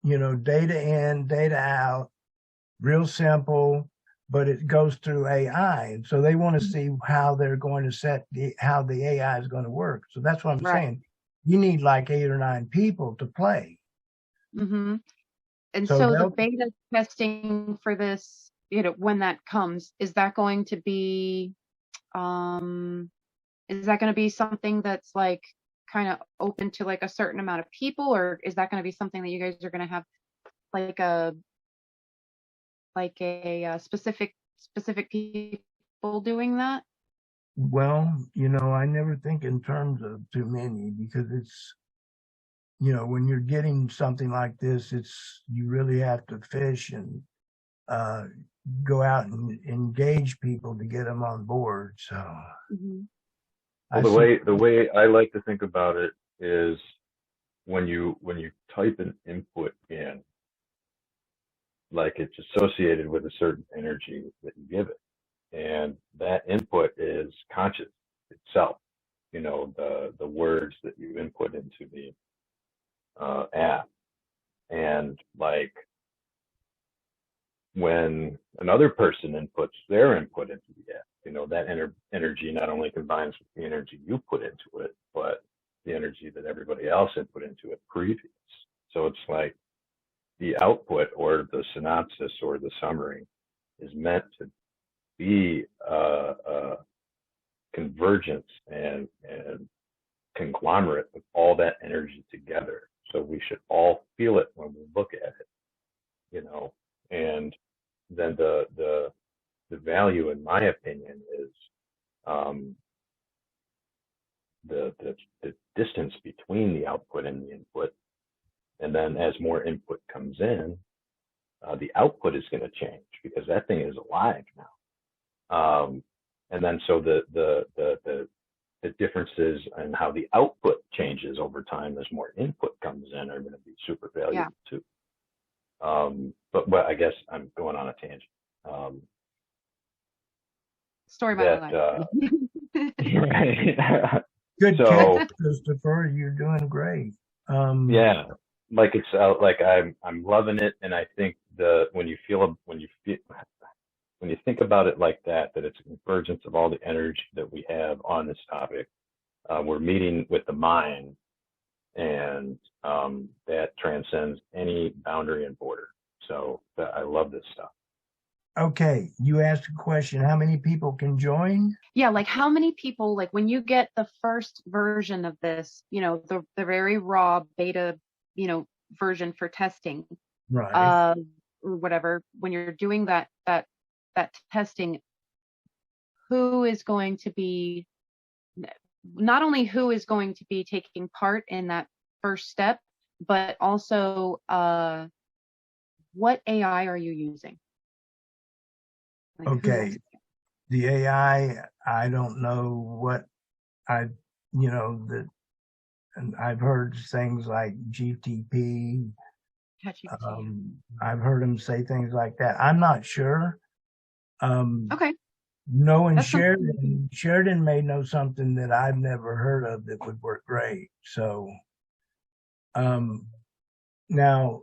Speaker 1: data in, data out, real simple, but it goes through AI. And so they want to see how they're going to how the AI is going to work. So that's what I'm saying. You need like 8 or 9 people to play.
Speaker 2: Mm-hmm. And
Speaker 1: So
Speaker 2: so the
Speaker 1: they'll
Speaker 2: beta testing for this, when that comes, is that going to be something that's like kind of open to like a certain amount of people, or is that going to be something that you guys are going to have like a specific people doing that?
Speaker 1: Well, I never think in terms of too many because it's, when you're getting something like this, you really have to fish and go out and engage people to get them on board. So,
Speaker 3: Well, the way I like to think about it is when you type an input in, like it's associated with a certain energy that you give it, and that input is conscious itself. The words that you input into the app, and like when another person inputs their input into the app, that energy not only combines with the energy you put into it, but the energy that everybody else input into it previous. So it's like the output or the synopsis or the summary is meant to be a convergence and conglomerate of all that energy together. So we should all feel it when we look at it, and then the value, in my opinion, is the distance between the output and the input. And then as more input comes in, the output is going to change because that thing is alive now. And then so the differences in how the output changes over time as more input comes in are going to be super valuable too. But I guess I'm going on a tangent.
Speaker 2: Story of my life.
Speaker 1: Right. Good catch, Christopher. You're doing great.
Speaker 3: Yeah, like it's like I'm loving it, and I think when you think about it like that it's a convergence of all the energy that we have on this topic. We're meeting with the mind, and that transcends any boundary and border. So I love this stuff. Okay,
Speaker 1: you asked a question. How many people can join?
Speaker 2: Yeah, like how many people, like when you get the first version of this, the very raw beta, version for testing,
Speaker 1: right?
Speaker 2: Or whatever. When you're doing that testing, who is going to be, not only who is going to be taking part in that first step, but also what AI are you using? Like,
Speaker 1: okay, the AI, I don't know what and I've heard things like GTP. I've heard them say things like that. I'm not sure.
Speaker 2: Okay.
Speaker 1: No, and Sheridan may know something that I've never heard of that would work great. So, now,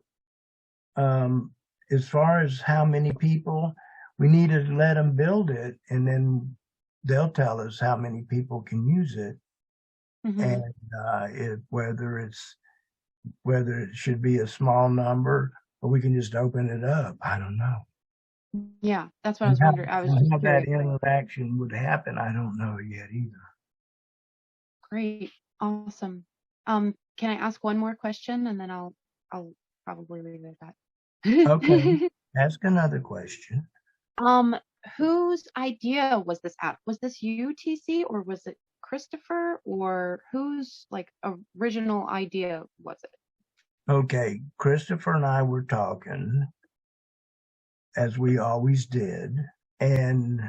Speaker 1: as far as how many people, we need to let them build it, and then they'll tell us how many people can use it, and whether it should be a small number or we can just open it up. I don't know.
Speaker 2: Yeah, that's what I was wondering.
Speaker 1: How that interaction would happen, I don't know yet either.
Speaker 2: Great, awesome. Can I ask one more question, and then I'll probably leave it at that.
Speaker 1: Okay, ask another question.
Speaker 2: Whose idea was this app? Was this you, TC, or was it Christopher, or whose like original idea was it?
Speaker 1: Okay, Christopher and I were talking, as we always did, and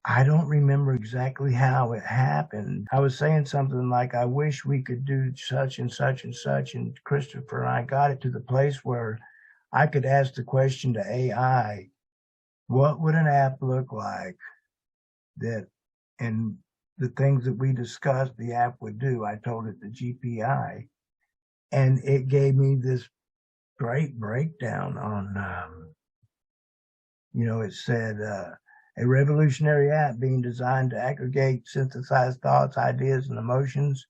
Speaker 1: I don't remember exactly how it happened. I was saying something like, I wish we could do such and such and such, and Christopher and I got it to the place where I could ask the question to AI, what would an app look like that, and the things that we discussed the app would do. I told it the GPI, and it gave me this great breakdown on, it said, a revolutionary app being designed to aggregate, synthesize thoughts, ideas, and emotions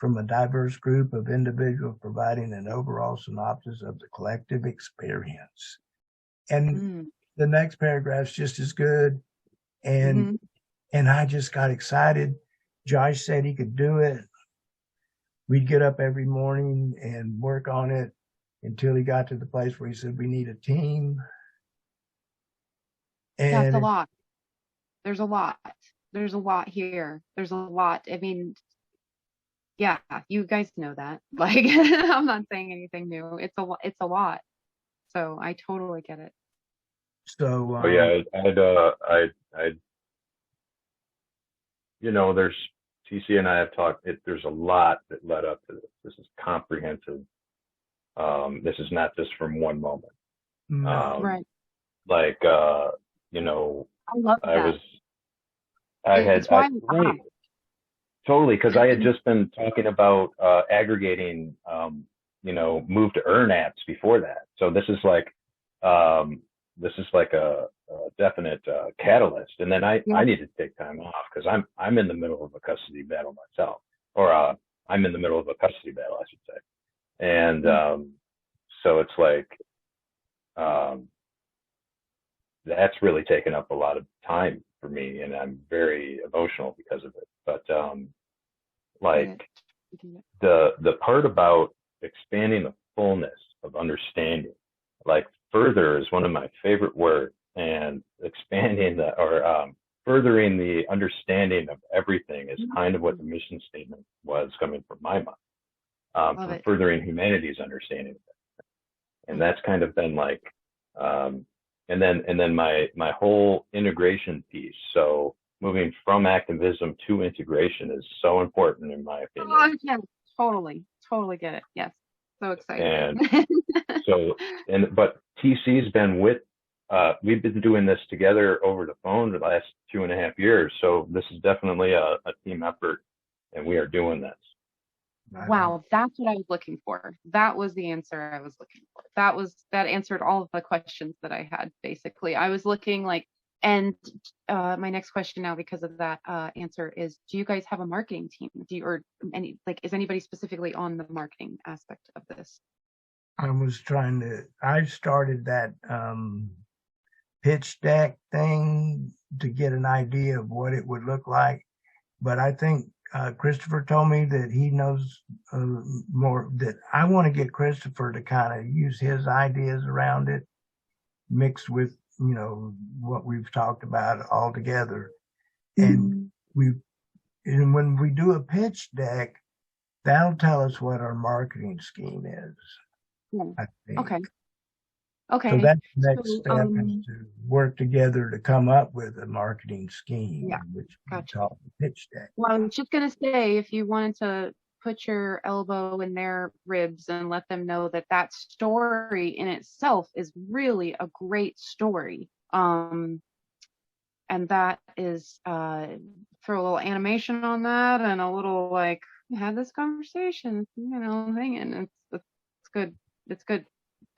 Speaker 1: from a diverse group of individuals providing an overall synopsis of the collective experience. And the next paragraph's just as good. And I just got excited. Josh said he could do it. We'd get up every morning and work on it until he got to the place where he said, we need a team. And
Speaker 2: that's a lot. There's a lot. There's a lot here. There's a lot. I mean, yeah, you guys know that. Like, I'm not saying anything new. It's a lot. So I totally get it.
Speaker 1: So,
Speaker 3: I'd there's TC and I have talked. There's a lot that led up to this. This is comprehensive. This is not just from one moment.
Speaker 2: Right.
Speaker 3: Like,
Speaker 2: I love that.
Speaker 3: Totally, because I had just been talking about aggregating, move to earn apps before that. So this is like a definite catalyst. And then I need to take time off because I'm in the middle of a custody battle myself, or I'm in the middle of a custody battle, I should say. And so it's like that's really taken up a lot of time for me, and I'm very emotional because of it. But the part about expanding the fullness of understanding, like further is one of my favorite words, and expanding furthering the understanding of everything is kind of what the mission statement was coming from my mind, for furthering humanity's understanding of it. And that's kind of been like, and then my whole integration piece. So moving from activism to integration is so important in my opinion.
Speaker 2: Oh, yeah, totally get it. Yes, so excited.
Speaker 3: And but TC's been with. We've been doing this together over the phone the last 2.5 years. So this is definitely a team effort, and we are doing this.
Speaker 2: Wow, that's what I was looking for. That was the answer I was looking for. That answered all of the questions that I had, basically. I was looking and my next question now, because of that answer, is: do you guys have a marketing team? Is anybody specifically on the marketing aspect of this?
Speaker 1: I started that pitch deck thing to get an idea of what it would look like. But I think Christopher told me that he knows more, that I want to get Christopher to kind of use his ideas around it, mixed with, what we've talked about all together. And when we do a pitch deck, that'll tell us what our marketing scheme is. I think.
Speaker 2: Okay.
Speaker 1: So that's the next step, is to work together to come up with a marketing scheme, which we call the pitch deck.
Speaker 2: Well, I was just going to say, if you wanted to put your elbow in their ribs and let them know that story in itself is really a great story. And that is, throw a little animation on that and a little had this conversation, hanging. It's good. It's good.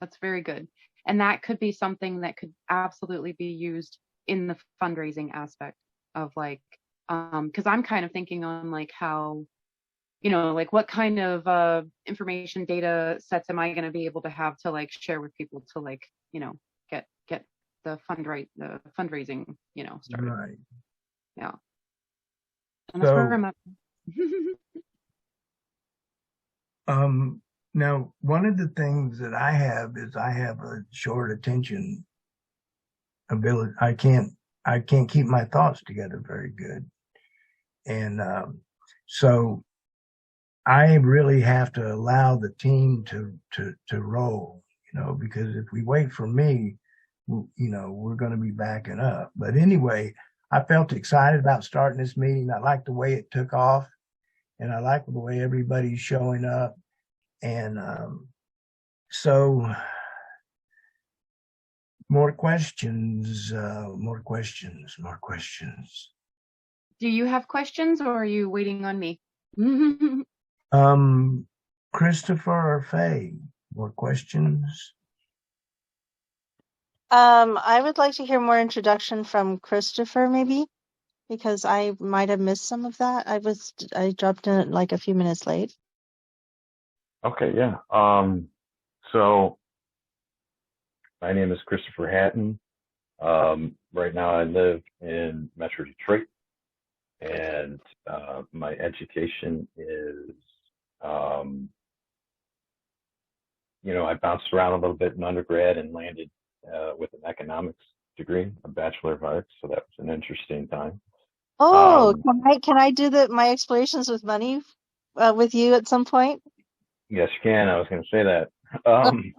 Speaker 2: That's very good. And that could be something that could absolutely be used in the fundraising aspect of because I'm kind of thinking on how, what kind of information data sets am I going to be able to have to share with people to get the fundraising, started.
Speaker 1: Right.
Speaker 2: Yeah. And that's where I'm at.
Speaker 1: Now, one of the things that I have is I have a short attention ability. I can't keep my thoughts together very good. And so I really have to allow the team to roll, because if we wait for me, we're going to be backing up. But anyway, I felt excited about starting this meeting. I like the way it took off, and I like the way everybody's showing up. And so more questions.
Speaker 2: Do you have questions, or are you waiting on me?
Speaker 1: Christopher or Faye, more questions?
Speaker 4: I would like to hear more introduction from Christopher, maybe. because I might have missed some of that. I jumped in like a few minutes late.
Speaker 3: Okay, yeah. So my name is Christopher Hatton. Right now I live in Metro Detroit, and my education is, um, I bounced around a little bit in undergrad and landed with an economics degree, a Bachelor of Arts. So that was an interesting time.
Speaker 4: Oh,
Speaker 3: Um,
Speaker 4: can I do my explorations with money with you at some point?
Speaker 3: yes, you can. I was going to say that. Um,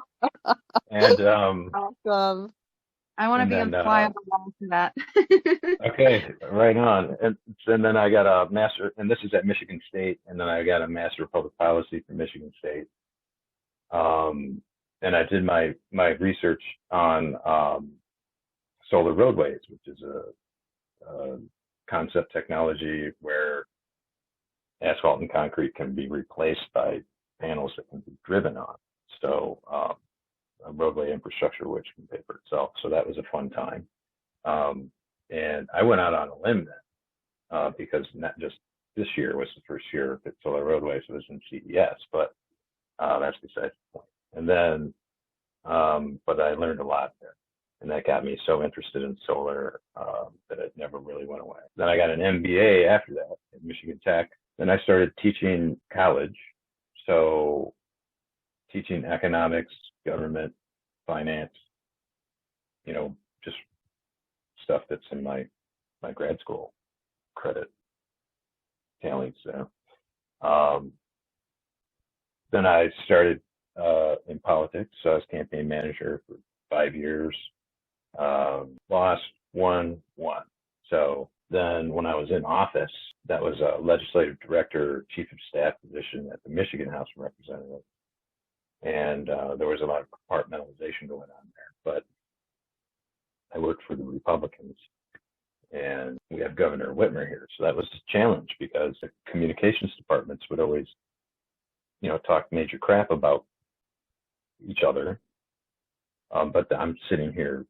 Speaker 3: and
Speaker 4: Awesome.
Speaker 2: I want to
Speaker 3: and
Speaker 2: be on
Speaker 3: then
Speaker 2: the fly on the wall for that.
Speaker 3: okay, right on. And then I got a master, and this is at Michigan State, and then I got a master of public policy from Michigan State. And I did my research on solar roadways, which is a concept technology where asphalt and concrete can be replaced by panels that can be driven on. So a roadway infrastructure which can pay for itself. So that was a fun time. And I went out on a limb then because not just this year was the first year that solar roadways was in CES, but that's besides the point. And then, but I learned a lot there. And that got me so interested in solar that it never really went away. Then I got an MBA after that at Michigan Tech. Then I started teaching college. So teaching economics, government, finance, just stuff that's in my grad school credit tallies there. Then I started in politics. So I was campaign manager for 5 years. Lost, won. So then when I was in office, that was a legislative director, chief of staff position at the Michigan House of Representatives. And there was a lot of compartmentalization going on there. But I worked for the Republicans, and we have Governor Whitmer here. So that was a challenge because the communications departments would always, talk major crap about each other. But I'm sitting here,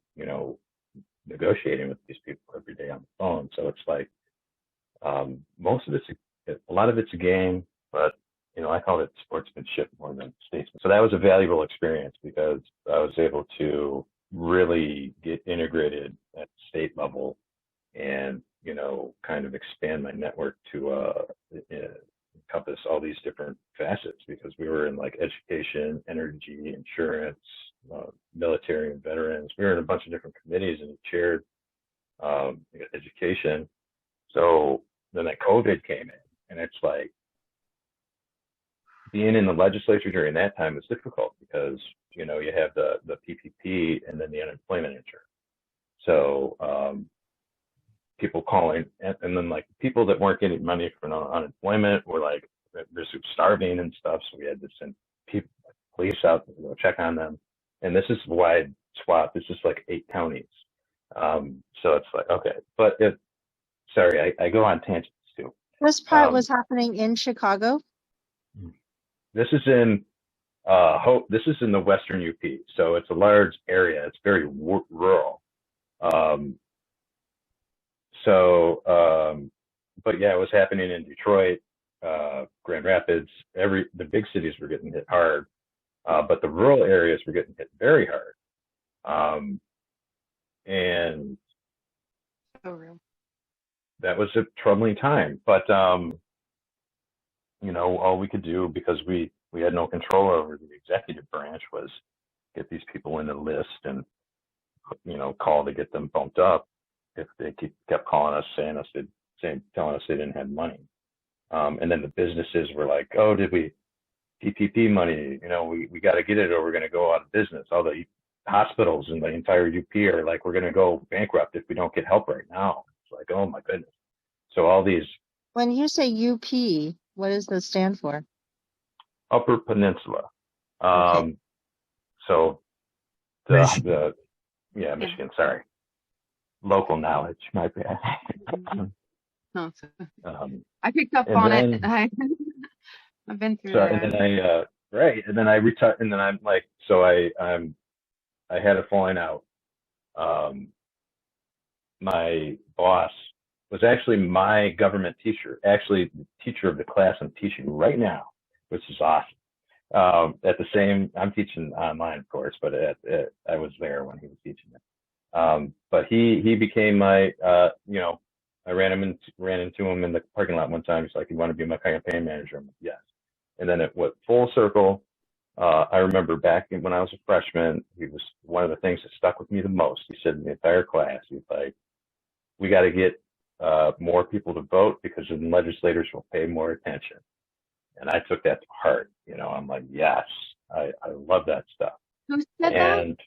Speaker 3: negotiating with these people every day on the phone. So it's like most of a lot of it's a game, but I call it sportsmanship more than statesman. So that was a valuable experience because I was able to really get integrated at state level and kind of expand my network to encompass all these different facets because we were in like education, energy, insurance, military and veterans. We were in a bunch of different committees and chaired education. So then that COVID came in, and it's like being in the legislature during that time is difficult because you have the PPP and then the unemployment insurance. So people calling, and then like people that weren't getting money for unemployment were like they're starving and stuff. So we had to send people, police out to go check on them. And this is a wide swath. This is like 8 counties. So it's like okay, but sorry, I go on tangents too.
Speaker 4: This part was happening in Chicago.
Speaker 3: This is in this is in the Western UP, so it's a large area. It's very rural. But yeah, it was happening in Detroit, Grand Rapids. The big cities were getting hit hard, but the rural areas were getting hit very hard. And
Speaker 2: So real.
Speaker 3: that was a troubling time. But all we could do because we had no control over the executive branch was get these people in the list and call to get them bumped up if they kept calling us telling us they didn't have money. And then the businesses were like, oh, did we PPP money? We got to get it or we're going to go out of business. All the hospitals in the entire UP are like, we're going to go bankrupt if we don't get help right now. It's like, oh my goodness. So all these.
Speaker 4: When you say UP, what does that stand for?
Speaker 3: Upper Peninsula.
Speaker 4: Okay.
Speaker 3: So
Speaker 1: Michigan.
Speaker 3: Michigan, sorry. Local knowledge, my bad.
Speaker 2: No, I picked up on it. I've been through that.
Speaker 3: And then and then I retired, and then I'm like, so I had a falling out. My boss was actually my government teacher, actually the teacher of the class I'm teaching right now, which is awesome. I'm teaching online, of course, but I was there when he was teaching it. But he became my, I ran into him in the parking lot one time. He's like, "You want to be my campaign manager?" I'm like, "Yes." And then it went full circle. I remember back when I was a freshman, he was one of the things that stuck with me the most. He said in the entire class, he's like, "We got to get more people to vote because then legislators will pay more attention." And I took that to heart. I'm like, yes, I love that stuff.
Speaker 2: Who said
Speaker 3: And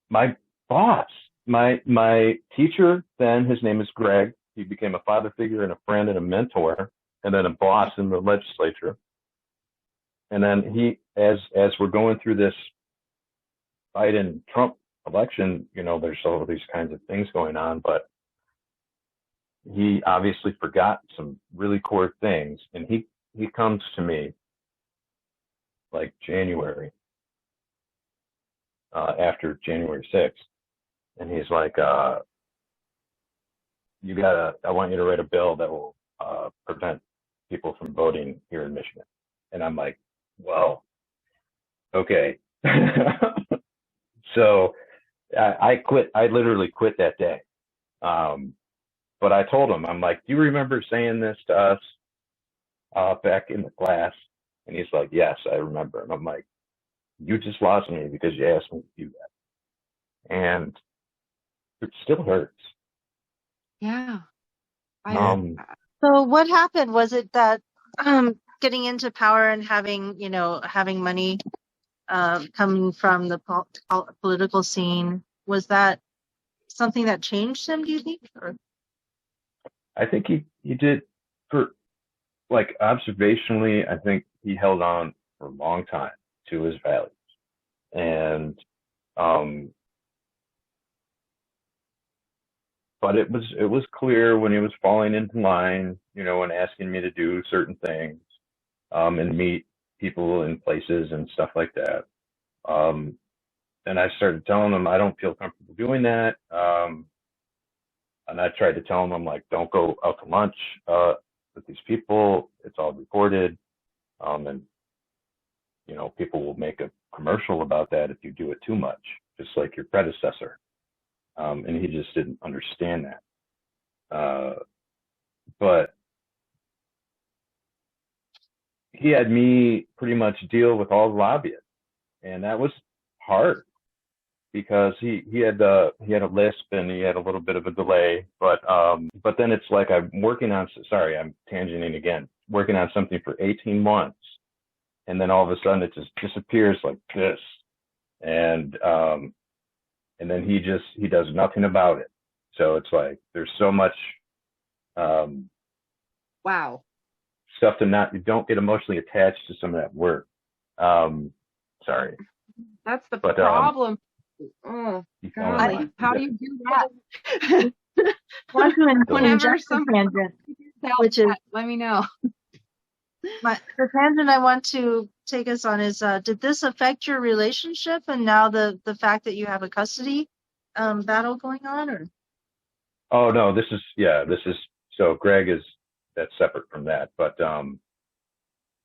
Speaker 3: my boss, my teacher, then his name is Greg. He became a father figure and a friend and a mentor, and then a boss in the legislature. And then he, as we're going through this Biden-Trump election, there's all of these kinds of things going on, but he obviously forgot some really core things, and he comes to me like January, after January 6th, and he's like, I want you to write a bill that will prevent people from voting here in Michigan. And I'm like, well, okay. So I quit. I literally quit that day. But I told him, I'm like, "Do you remember saying this to us back in the class?" And he's like, "Yes, I remember." And I'm like, "You just lost me because you asked me to do that." And it still hurts.
Speaker 2: Yeah.
Speaker 4: So what happened? Was it that getting into power and having money coming from the political scene, was that something that changed him, do you think? Or?
Speaker 3: I think he did, for like observationally, I think he held on for a long time to his values. And but it was clear when he was falling into line, and asking me to do certain things, and meet people in places and stuff like that. And I started telling him I don't feel comfortable doing that. And I tried to tell him, I'm like, "Don't go out to lunch with these people. It's all recorded. And people will make a commercial about that if you do it too much, just like your predecessor." And he just didn't understand that. But he had me pretty much deal with all the lobbyists, and that was hard because he had a lisp and he had a little bit of a delay. But then it's like I'm tangenting again, working on something for 18 months, and then all of a sudden it just disappears like this, and then he does nothing about it. So it's like there's so much
Speaker 2: Wow.
Speaker 3: stuff you don't get emotionally attached to some of that work. Sorry.
Speaker 2: That's the problem. Oh, golly. How do you do that? Whenever somebody which is, let me know.
Speaker 4: The tangent I want to take us on is, did this affect your relationship and now the fact that you have a custody battle going on? Or?
Speaker 3: Oh, no, so Greg that's separate from that, but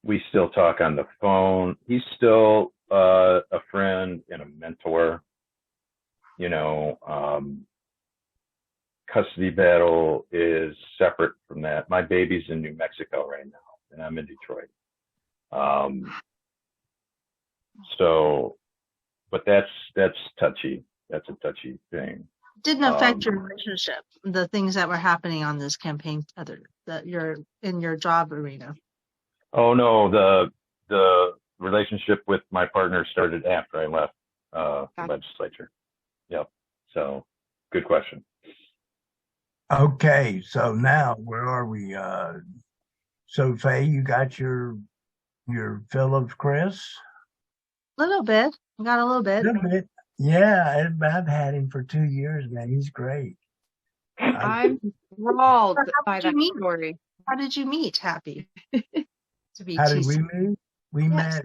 Speaker 3: we still talk on the phone. He's still a friend and a mentor. Custody battle is separate from that. My baby's in New Mexico right now, and I'm in Detroit. But that's touchy. That's a touchy thing.
Speaker 4: Didn't affect your relationship, the things that were happening on this campaign, that you're in your job arena.
Speaker 3: Oh no, the relationship with my partner started after I left the legislature. Yep. So good question.
Speaker 1: Okay, so now where are we? So Faye, you got your fill of Chris?
Speaker 4: A little bit. I got a little bit.
Speaker 1: A little bit. Yeah, I've had him for 2 years, man. He's great.
Speaker 2: I'm enthralled by that story.
Speaker 4: How did you meet, Happy?
Speaker 1: How did we meet? We met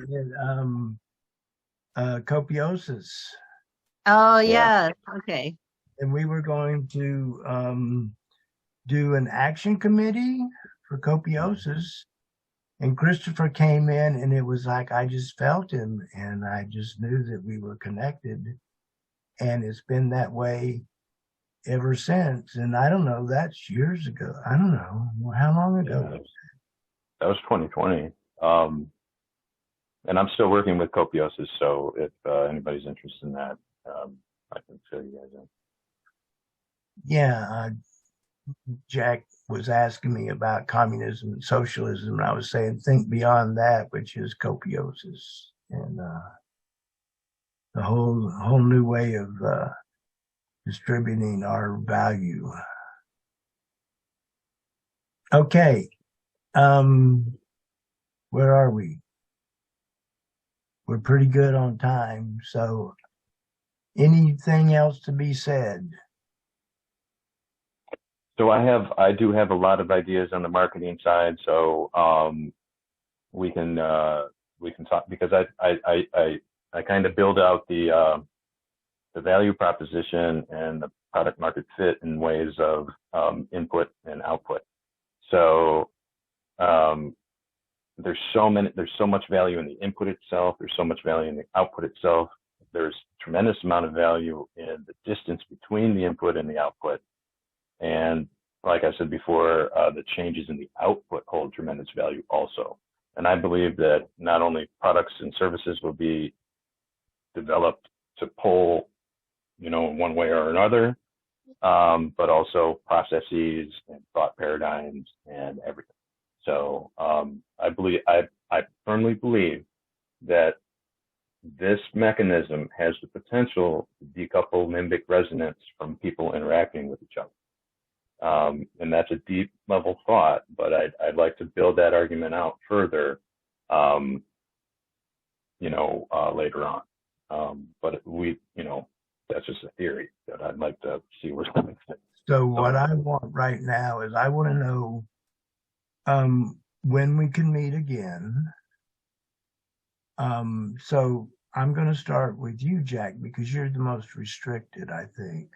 Speaker 1: at Copiosis.
Speaker 4: Oh, yeah. Okay.
Speaker 1: And we were going to do an action committee for copiosis. And Christopher came in, and it was like I just felt him, and I just knew that we were connected. And it's been that way ever since. And I don't know, that's years ago. I don't know. How long ago?
Speaker 3: Yeah, that was 2020. And I'm still working with copiosis, so if anybody's interested in that, I can fill you guys in.
Speaker 1: Yeah, Jack was asking me about communism and socialism, and I was saying think beyond that, which is copiosis and the whole new way of distributing our value. Okay, where are we? We're pretty good on time. So, anything else to be said?
Speaker 3: So I do have a lot of ideas on the marketing side. So we can talk, because I kind of build out the value proposition and the product market fit in ways of input and output. So there's so much value in the input itself. There's so much value in the output itself. There's tremendous amount of value in the distance between the input and the output. And like I said before, the changes in the output hold tremendous value also. And I believe that not only products and services will be developed to pull, in one way or another, but also processes and thought paradigms and everything. So I firmly believe that this mechanism has the potential to decouple limbic resonance from people interacting with each other. And that's a deep level thought, but I'd like to build that argument out further, later on. But that's just a theory that I'd like to see where something fits.
Speaker 1: So what I want right now is I want to know when we can meet again. So I'm going to start with you, Jack, because you're the most restricted, I think.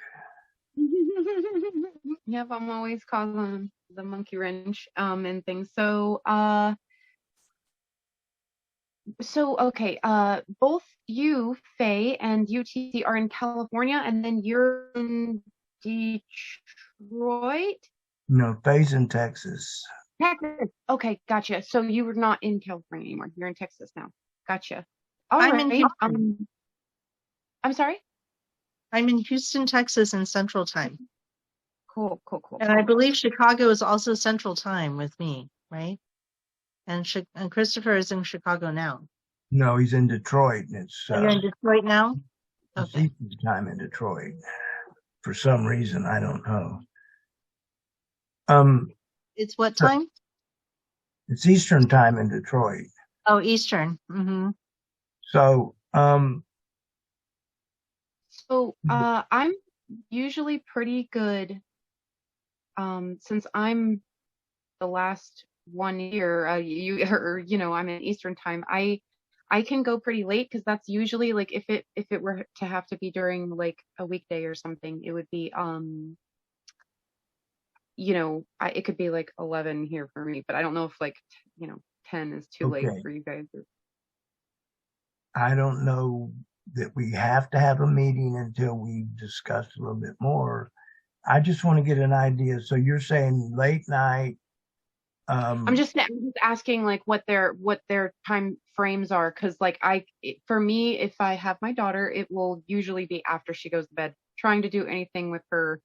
Speaker 2: Yep, I'm always causing the monkey wrench and things. So okay, both you, Faye, and UTC are in California, and then you're in Detroit?
Speaker 1: No, Faye's in Texas.
Speaker 2: Texas. Okay, gotcha. So you were not in California anymore. You're in Texas now. Gotcha. All
Speaker 4: I'm
Speaker 2: right.
Speaker 4: in Houston.
Speaker 2: I'm sorry?
Speaker 4: I'm in Houston, Texas in Central Time.
Speaker 2: Cool.
Speaker 4: And I believe Chicago is also Central Time with me, right? And Christopher is in Chicago now.
Speaker 1: No, he's in Detroit. And it's
Speaker 4: you're in Detroit now?
Speaker 1: Okay. Eastern time in Detroit. For some reason, I don't know.
Speaker 4: It's what time?
Speaker 1: It's Eastern time in Detroit.
Speaker 4: Oh, Eastern. Mm-hmm.
Speaker 1: So,
Speaker 2: I'm usually pretty good, since I'm the last 1 year, I'm in Eastern time. I can go pretty late, because that's usually like if it were to have to be during like a weekday or something, it would be it could be like 11 here for me, but I don't know if 10 is too late for you guys.
Speaker 1: I don't know that we have to have a meeting until we discuss a little bit more. I just want to get an idea. So you're saying late night.
Speaker 2: I'm just asking like what their time frames are, because for me, if I have my daughter, it will usually be after she goes to bed. Trying to do anything with her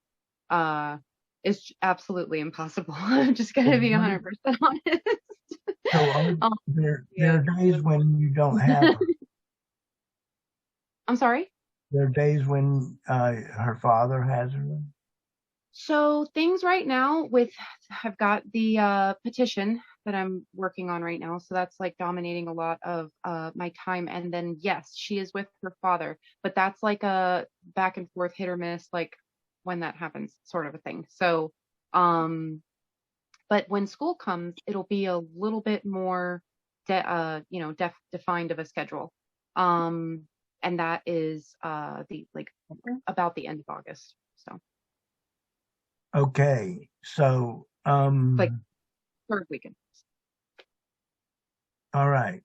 Speaker 2: is absolutely impossible. I'm just gonna be 100% honest.
Speaker 1: So there are days when you don't have.
Speaker 2: I'm sorry?
Speaker 1: There are days when her father has her.
Speaker 2: So things right now I've got the petition that I'm working on right now. So that's like dominating a lot of my time. And then yes, she is with her father, but that's like a back and forth, hit or miss, like when that happens, sort of a thing. So but when school comes, it'll be a little bit more defined of a schedule. And that is about the end of August. So
Speaker 1: Okay, so
Speaker 2: Like third weekend.
Speaker 1: all right.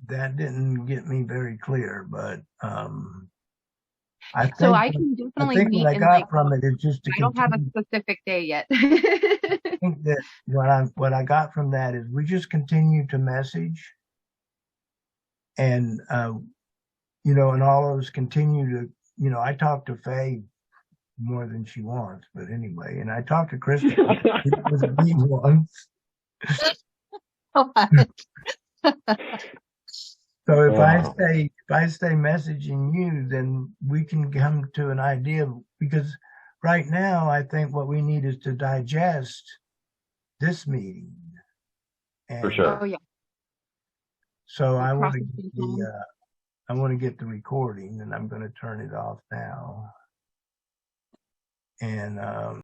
Speaker 1: That didn't get me very clear, but I
Speaker 2: So
Speaker 1: think
Speaker 2: I can
Speaker 1: I
Speaker 2: definitely
Speaker 1: think what
Speaker 2: meet
Speaker 1: I
Speaker 2: in like,
Speaker 1: got from it is just to
Speaker 2: I don't have a
Speaker 1: continue.
Speaker 2: specific day yet.
Speaker 1: I think that what I got from that is we just continue to message, and and all of us continue to, I talk to Faye more than she wants, but anyway, and I talked to Christopher with me once. So if I stay messaging you, then we can come to an idea, because right now I think what we need is to digest this meeting.
Speaker 3: For
Speaker 1: And
Speaker 3: sure.
Speaker 2: Oh yeah.
Speaker 1: so I want to
Speaker 2: Processing
Speaker 1: get
Speaker 2: time.
Speaker 1: the recording, and I'm going to turn it off now. And